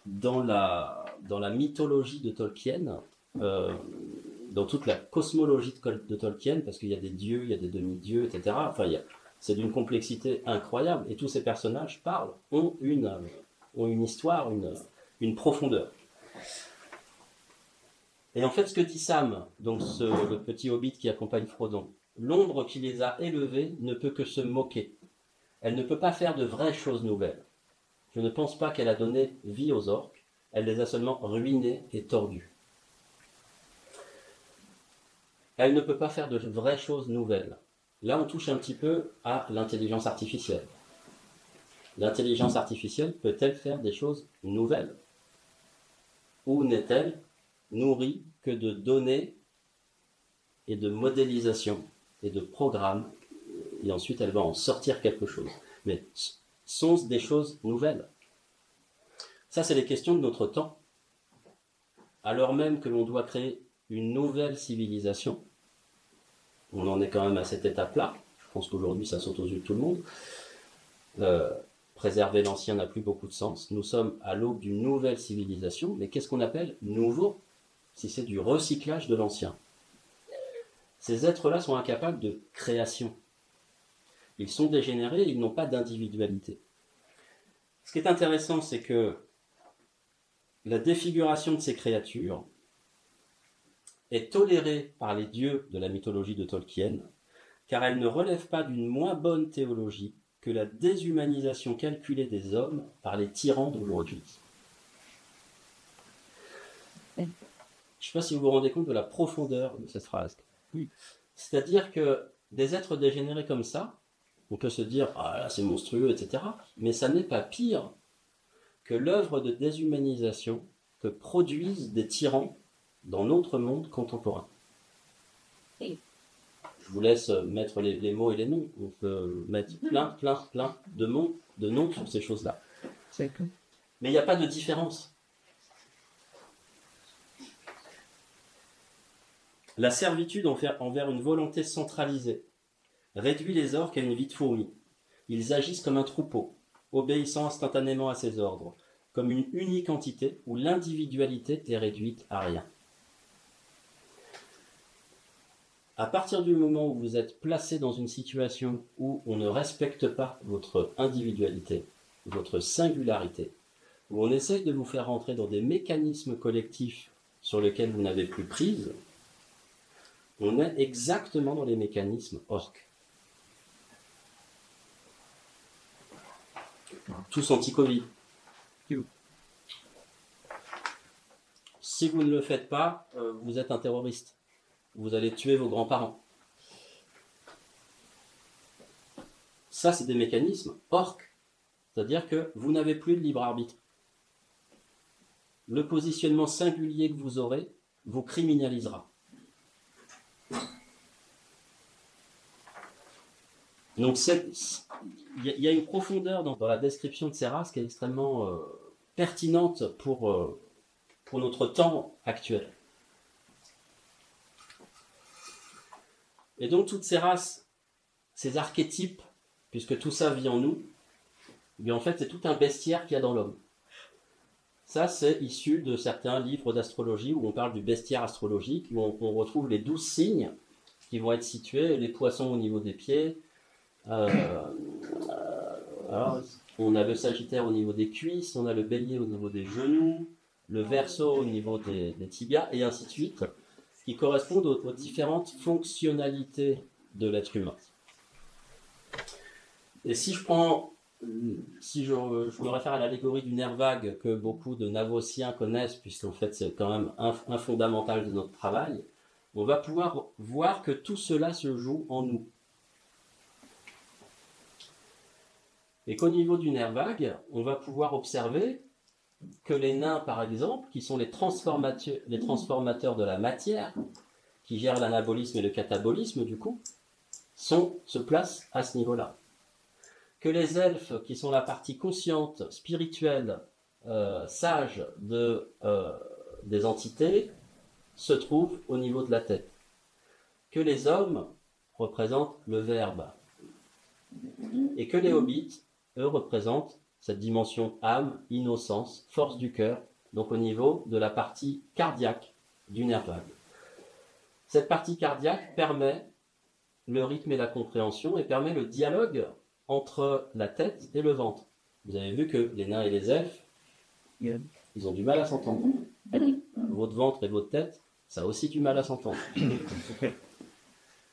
dans la mythologie de Tolkien, dans toute la cosmologie de Tolkien, parce qu'il y a des dieux, il y a des demi-dieux, etc. Enfin, c'est d'une complexité incroyable, et tous ces personnages ont une histoire, une profondeur. Et en fait, ce que dit Sam, donc le petit hobbit qui accompagne Frodon, l'ombre qui les a élevés ne peut que se moquer. Elle ne peut pas faire de vraies choses nouvelles. Je ne pense pas qu'elle a donné vie aux orques, elle les a seulement ruinés et tordus. Elle ne peut pas faire de vraies choses nouvelles. Là, on touche un petit peu à l'intelligence artificielle. L'intelligence artificielle peut-elle faire des choses nouvelles? Ou n'est-elle nourrie que de données et de modélisation et de programmes, et ensuite elle va en sortir quelque chose? Mais sont-ce des choses nouvelles? Ça, c'est les questions de notre temps. Alors même que l'on doit créer une nouvelle civilisation, on en est quand même à cette étape-là. Je pense qu'aujourd'hui, ça saute aux yeux de tout le monde. Préserver l'ancien n'a plus beaucoup de sens. Nous sommes à l'aube d'une nouvelle civilisation, mais qu'est-ce qu'on appelle nouveau si c'est du recyclage de l'ancien? Ces êtres-là sont incapables de création. Ils sont dégénérés, ils n'ont pas d'individualité. Ce qui est intéressant, c'est que la défiguration de ces créatures est tolérée par les dieux de la mythologie de Tolkien, car elle ne relève pas d'une moins bonne théologie que la déshumanisation calculée des hommes par les tyrans d'aujourd'hui. Je ne sais pas si vous vous rendez compte de la profondeur de cette phrase. Oui. C'est-à-dire que des êtres dégénérés comme ça, on peut se dire « Ah là, c'est monstrueux, etc. » Mais ça n'est pas pire que l'œuvre de déshumanisation que produisent des tyrans dans notre monde contemporain. Oui. Je vous laisse mettre les mots et les noms. On peut mettre plein de noms sur ces choses-là. Mais il n'y a pas de différence. La servitude envers une volonté centralisée réduit les orques à une vie de fourmis. Ils agissent comme un troupeau, obéissant instantanément à ses ordres, comme une unique entité où l'individualité est réduite à rien. À partir du moment où vous êtes placé dans une situation où on ne respecte pas votre individualité, votre singularité, où on essaye de vous faire rentrer dans des mécanismes collectifs sur lesquels vous n'avez plus prise, on est exactement dans les mécanismes orques. Tous anti-Covid. Si vous ne le faites pas, vous êtes un terroriste. Vous allez tuer vos grands-parents. Ça, c'est des mécanismes orques. C'est-à-dire que vous n'avez plus de libre arbitre. Le positionnement singulier que vous aurez vous criminalisera. Donc il y a une profondeur dans la description de ces races qui est extrêmement pertinente pour pour notre temps actuel. Et donc toutes ces races, ces archétypes, puisque tout ça vit en nous, mais en fait c'est tout un bestiaire qu'il y a dans l'homme. Ça c'est issu de certains livres d'astrologie où on parle du bestiaire astrologique, où on retrouve les 12 signes qui vont être situés, les poissons au niveau des pieds, alors, on a le Sagittaire au niveau des cuisses, on a le Bélier au niveau des genoux, le Verseau au niveau des tibias, et ainsi de suite, qui correspondent aux différentes fonctionnalités de l'être humain. Et si je me réfère à l'allégorie du nerf vague que beaucoup de navociens connaissent, puisqu'en fait c'est quand même un fondamental de notre travail, on va pouvoir voir que tout cela se joue en nous. Et qu'au niveau du nerf vague, on va pouvoir observer que les nains, par exemple, qui sont les transformateurs de la matière, qui gèrent l'anabolisme et le catabolisme, du coup, se placent à ce niveau-là. Que les elfes, qui sont la partie consciente, spirituelle, sage des entités, se trouvent au niveau de la tête. Que les hommes représentent le verbe. Et que les hobbits, eux, représentent cette dimension âme, innocence, force du cœur, donc au niveau de la partie cardiaque du nerf vague. Cette partie cardiaque permet le rythme et la compréhension et permet le dialogue entre la tête et le ventre. Vous avez vu que les nains et les elfes, ils ont du mal à s'entendre. Votre ventre et votre tête, ça a aussi du mal à s'entendre.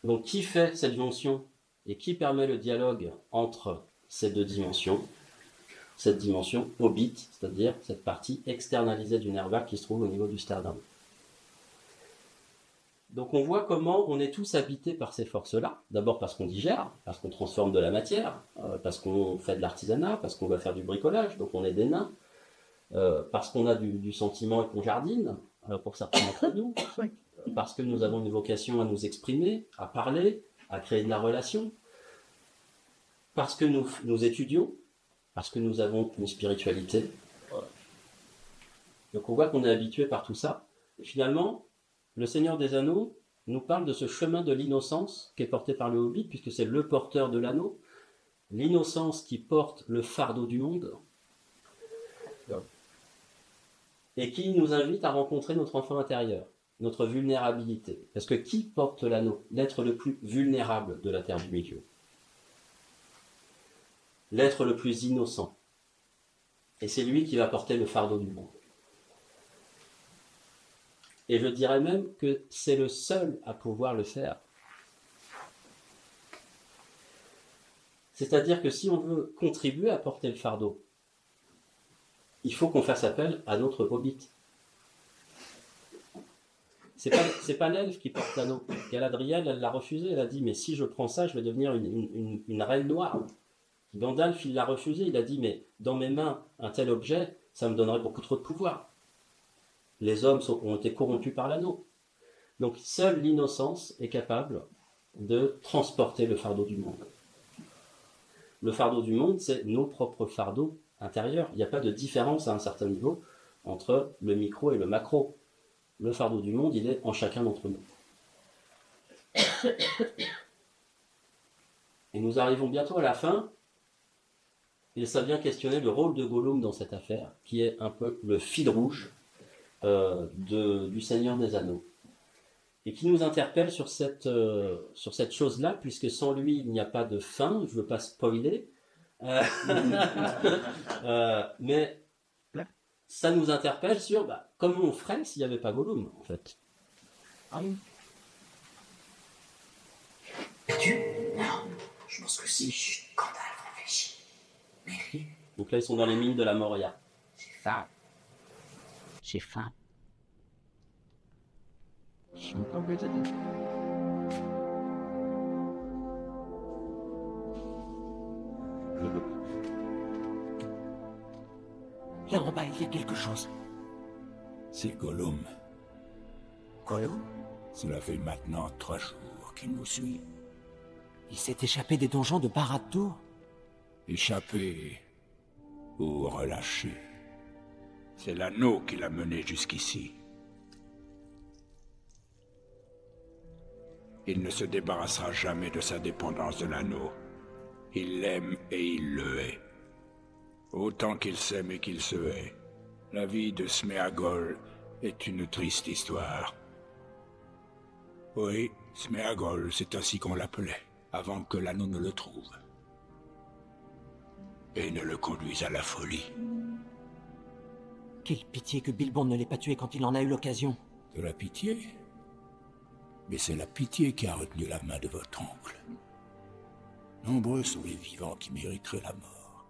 Donc qui fait cette jonction et qui permet le dialogue entre ces deux dimensions? Cette dimension hobbit, c'est-à-dire cette partie externalisée du nerf vague qui se trouve au niveau du sternum. Donc on voit comment on est tous habités par ces forces-là. D'abord parce qu'on digère, parce qu'on transforme de la matière, parce qu'on fait de l'artisanat, parce qu'on va faire du bricolage, donc on est des nains, parce qu'on a du sentiment et qu'on jardine, pour certains d'entre nous, parce que nous avons une vocation à nous exprimer, à parler, à créer de la relation, parce que nous étudions, parce que nous avons une spiritualité. Donc on voit qu'on est habitué par tout ça. Et finalement, le Seigneur des Anneaux nous parle de ce chemin de l'innocence qui est porté par le Hobbit, puisque c'est le porteur de l'anneau, l'innocence qui porte le fardeau du monde, et qui nous invite à rencontrer notre enfant intérieur, notre vulnérabilité. Parce que qui porte l'anneau? L'être le plus vulnérable de la Terre du Milieu. L'être le plus innocent. Et c'est lui qui va porter le fardeau du monde. Et je dirais même que c'est le seul à pouvoir le faire. C'est-à-dire que si on veut contribuer à porter le fardeau, il faut qu'on fasse appel à notre hobbit. C'est pas l'elfe qui porte l'anneau. Galadriel, elle l'a refusé, elle a dit, mais si je prends ça, je vais devenir une reine noire. Gandalf, il l'a refusé, il a dit, mais dans mes mains, un tel objet, ça me donnerait beaucoup trop de pouvoir. Les hommes ont été corrompus par l'anneau. Donc seule l'innocence est capable de transporter le fardeau du monde. Le fardeau du monde, c'est nos propres fardeaux intérieurs. Il n'y a pas de différence à un certain niveau entre le micro et le macro. Le fardeau du monde, il est en chacun d'entre nous. Et nous arrivons bientôt à la fin. Et ça vient questionner le rôle de Gollum dans cette affaire, qui est un peu le fil rouge du Seigneur des Anneaux. Et qui nous interpelle sur cette chose-là, puisque sans lui, il n'y a pas de fin. Je ne veux pas spoiler. Mais ça nous interpelle sur comment on ferait s'il n'y avait pas Gollum, en fait. Perdu? Non, je pense que si. Chut, Gandalf réfléchit. Merry. Donc là, ils sont dans les mines de la Moria. J'ai faim. J'ai faim. Là en bas, il y a quelque chose. C'est Gollum. Gollum? Cela fait maintenant 3 jours qu'il nous suit. Il s'est échappé des donjons de Barad-dûr. Échappé ou relâché. C'est l'anneau qui l'a mené jusqu'ici. Il ne se débarrassera jamais de sa dépendance de l'anneau. Il l'aime et il le hait. Autant qu'il s'aime et qu'il se hait. La vie de Sméagol est une triste histoire. Oui, Sméagol, c'est ainsi qu'on l'appelait, avant que l'anneau ne le trouve. Et ne le conduise à la folie. Quelle pitié que Bilbon ne l'ait pas tué quand il en a eu l'occasion. De la pitié? Mais c'est la pitié qui a retenu la main de votre oncle. Nombreux sont les vivants qui mériteraient la mort,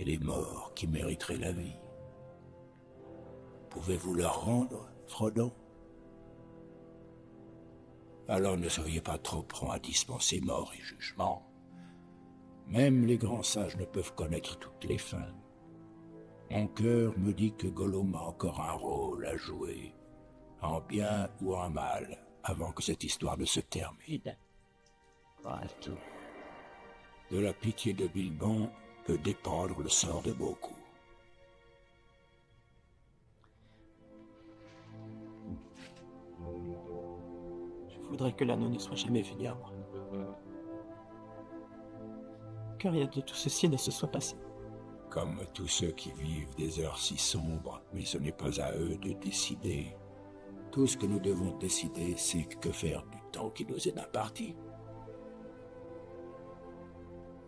et les morts qui mériteraient la vie. Pouvez-vous leur rendre, Frodon? Alors ne soyez pas trop prompt à dispenser mort et jugement. Même les grands sages ne peuvent connaître toutes les fins. Mon cœur me dit que Gollum a encore un rôle à jouer, en bien ou en mal, avant que cette histoire ne se termine. De la pitié de Bilbon peut dépendre le sort de beaucoup. Je voudrais que l'anneau ne soit jamais venu à moi. Que rien de tout ceci ne se soit passé. Comme tous ceux qui vivent des heures si sombres, mais ce n'est pas à eux de décider. Tout ce que nous devons décider, c'est que faire du temps qui nous est imparti.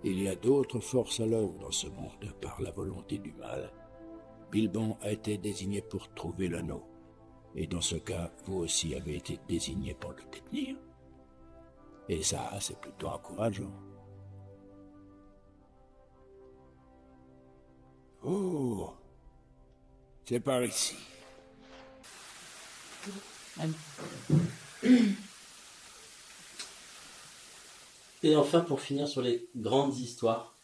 Il y a d'autres forces à l'œuvre dans ce monde par la volonté du mal. Bilbon a été désigné pour trouver l'anneau. Et dans ce cas, vous aussi avez été désigné pour le détenir. Et ça, c'est plutôt encourageant. Oh, c'est par ici. Et enfin, pour finir sur les grandes histoires,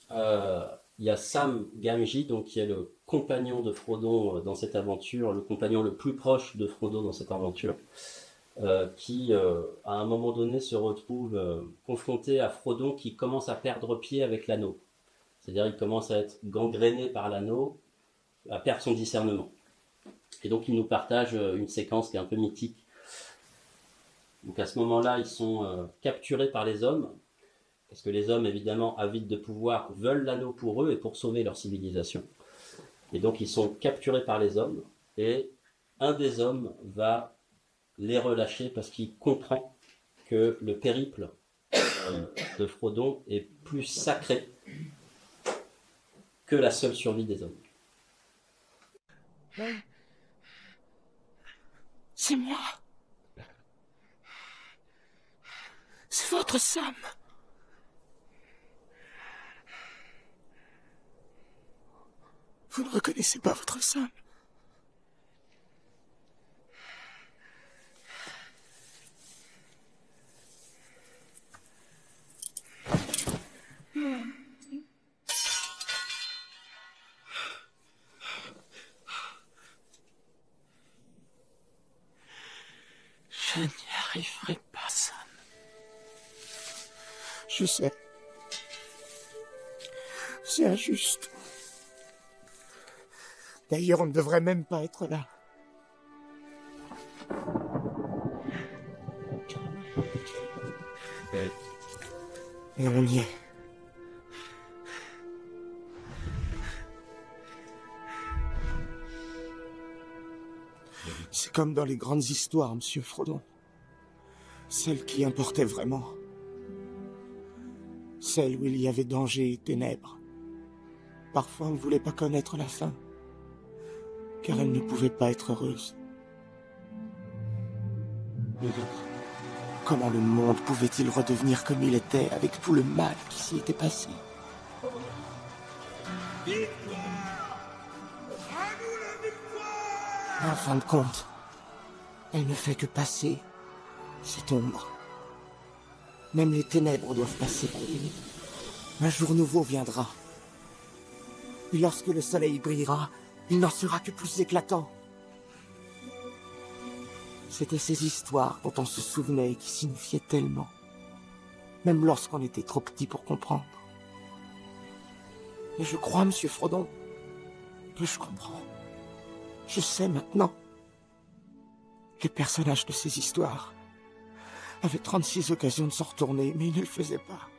il y a Sam Gamgee, donc, qui est le compagnon de Frodon dans cette aventure, le compagnon le plus proche de Frodon dans cette aventure, qui, à un moment donné, se retrouve confronté à Frodon qui commence à perdre pied avec l'anneau. C'est-à-dire il commence à être gangréné par l'anneau, à perdre son discernement. Et donc il nous partage une séquence qui est un peu mythique. Donc à ce moment-là, ils sont capturés par les hommes, parce que les hommes, évidemment, avides de pouvoir, veulent l'anneau pour eux et pour sauver leur civilisation. Et donc ils sont capturés par les hommes, et un des hommes va les relâcher parce qu'il comprend que le périple de Frodon est plus sacré que la seule survie des hommes. C'est moi. C'est votre Sam. Vous ne reconnaissez pas votre Sam. Je n'y arriverai pas, Sam. Je sais. C'est injuste. D'ailleurs, on ne devrait même pas être là. Et on y est. C'est comme dans les grandes histoires, monsieur Frodon. Celles qui importaient vraiment. Celles où il y avait danger et ténèbres. Parfois, on ne voulait pas connaître la fin, car elle ne pouvait pas être heureuse. Comment le monde pouvait-il redevenir comme il était, avec tout le mal qui s'y était passé? En fin de compte, elle ne fait que passer, cette ombre. Même les ténèbres doivent passer. Un jour nouveau viendra. Et lorsque le soleil brillera, il n'en sera que plus éclatant. C'étaient ces histoires dont on se souvenait et qui signifiaient tellement, même lorsqu'on était trop petit pour comprendre. Et je crois, monsieur Frodon, que je comprends. Je sais maintenant. Les personnages de ces histoires avaient 36 occasions de s'en retourner, mais ils ne le faisaient pas.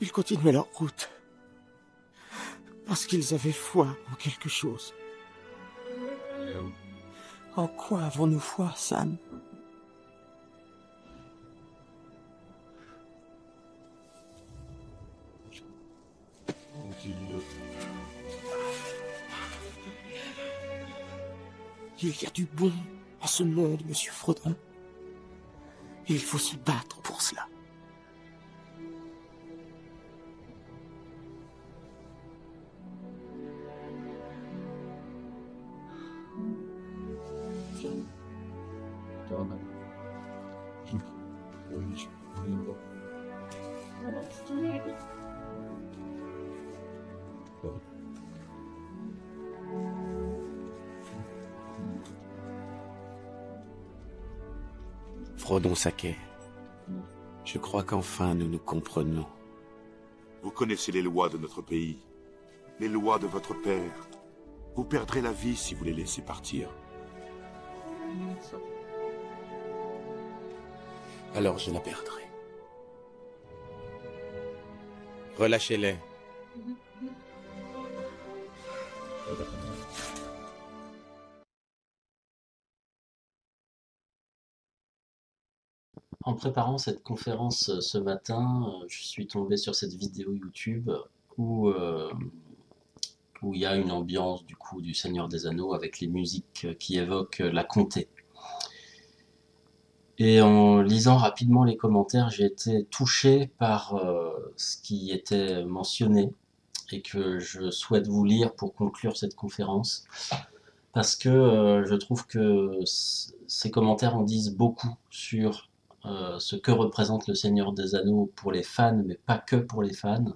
Ils continuaient leur route. Parce qu'ils avaient foi en quelque chose. En quoi avons-nous foi, Sam? Il y a du bon en ce monde, monsieur Frodon. Et il faut se battre pour cela. Frodon Sacquet, je crois qu'enfin nous nous comprenons. Vous connaissez les lois de notre pays, les lois de votre père. Vous perdrez la vie si vous les laissez partir. Alors je la perdrai. Relâchez-les. En préparant cette conférence ce matin, je suis tombé sur cette vidéo YouTube où il y a une ambiance du coup du Seigneur des Anneaux avec les musiques qui évoquent la comté. Et en lisant rapidement les commentaires, j'ai été touché par ce qui était mentionné et que je souhaite vous lire pour conclure cette conférence. Parce que je trouve que ces commentaires en disent beaucoup sur ce que représente le Seigneur des Anneaux pour les fans, mais pas que pour les fans,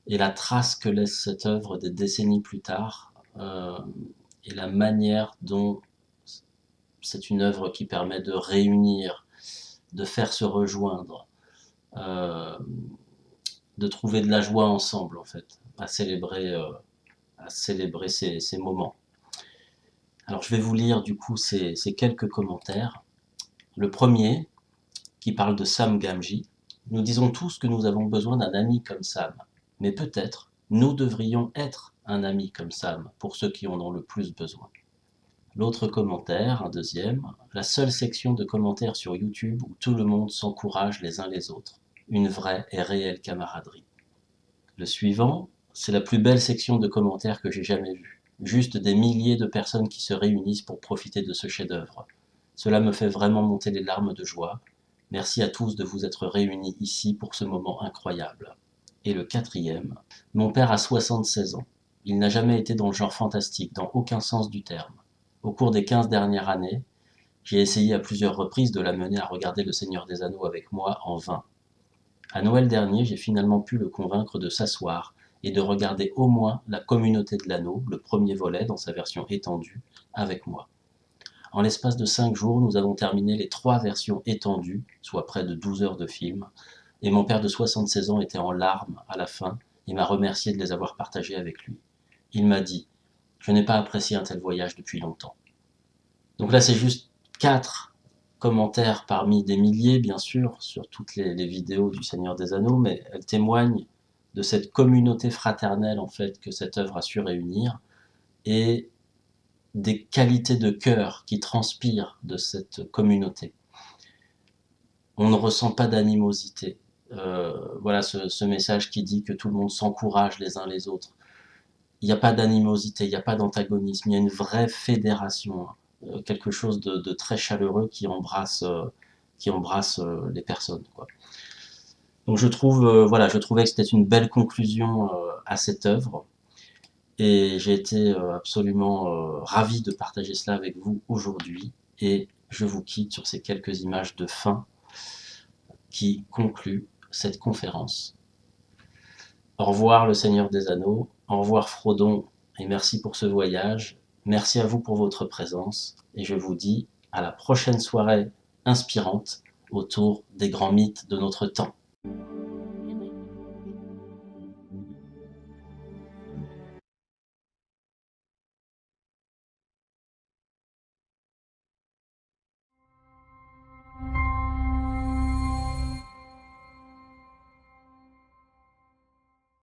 et la trace que laisse cette œuvre des décennies plus tard, et la manière dont c'est une œuvre qui permet de réunir, de faire se rejoindre, de trouver de la joie ensemble, en fait, à célébrer ces moments. Alors je vais vous lire du coup ces quelques commentaires. Le premier, qui parle de Sam Gamgee. Nous disons tous que nous avons besoin d'un ami comme Sam, mais peut-être nous devrions être un ami comme Sam pour ceux qui en ont le plus besoin. L'autre commentaire, un deuxième, la seule section de commentaires sur YouTube où tout le monde s'encourage les uns les autres, une vraie et réelle camaraderie. Le suivant, c'est la plus belle section de commentaires que j'ai jamais vue, juste des milliers de personnes qui se réunissent pour profiter de ce chef-d'œuvre. Cela me fait vraiment monter les larmes de joie. Merci à tous de vous être réunis ici pour ce moment incroyable. Et le quatrième, mon père a 76 ans. Il n'a jamais été dans le genre fantastique, dans aucun sens du terme. Au cours des 15 dernières années, j'ai essayé à plusieurs reprises de l'amener à regarder Le Seigneur des Anneaux avec moi en vain. À Noël dernier, j'ai finalement pu le convaincre de s'asseoir et de regarder au moins La Communauté de l'Anneau, le premier volet dans sa version étendue, avec moi. En l'espace de 5 jours, nous avons terminé les 3 versions étendues, soit près de 12 heures de film, et mon père de 76 ans était en larmes à la fin et m'a remercié de les avoir partagées avec lui. Il m'a dit « Je n'ai pas apprécié un tel voyage depuis longtemps ». Donc là, c'est juste 4 commentaires parmi des milliers, bien sûr, sur toutes les vidéos du Seigneur des Anneaux, mais elles témoignent de cette communauté fraternelle, en fait, que cette œuvre a su réunir, et des qualités de cœur qui transpirent de cette communauté. On ne ressent pas d'animosité. Voilà ce message qui dit que tout le monde s'encourage les uns les autres. Il n'y a pas d'animosité, il n'y a pas d'antagonisme, il y a une vraie fédération, quelque chose de très chaleureux qui embrasse les personnes, quoi. Donc je trouvais que c'était une belle conclusion à cette œuvre. Et j'ai été absolument ravi de partager cela avec vous aujourd'hui. Et je vous quitte sur ces quelques images de fin qui concluent cette conférence. Au revoir le Seigneur des Anneaux, au revoir Frodon, et merci pour ce voyage. Merci à vous pour votre présence. Et je vous dis à la prochaine soirée inspirante autour des grands mythes de notre temps.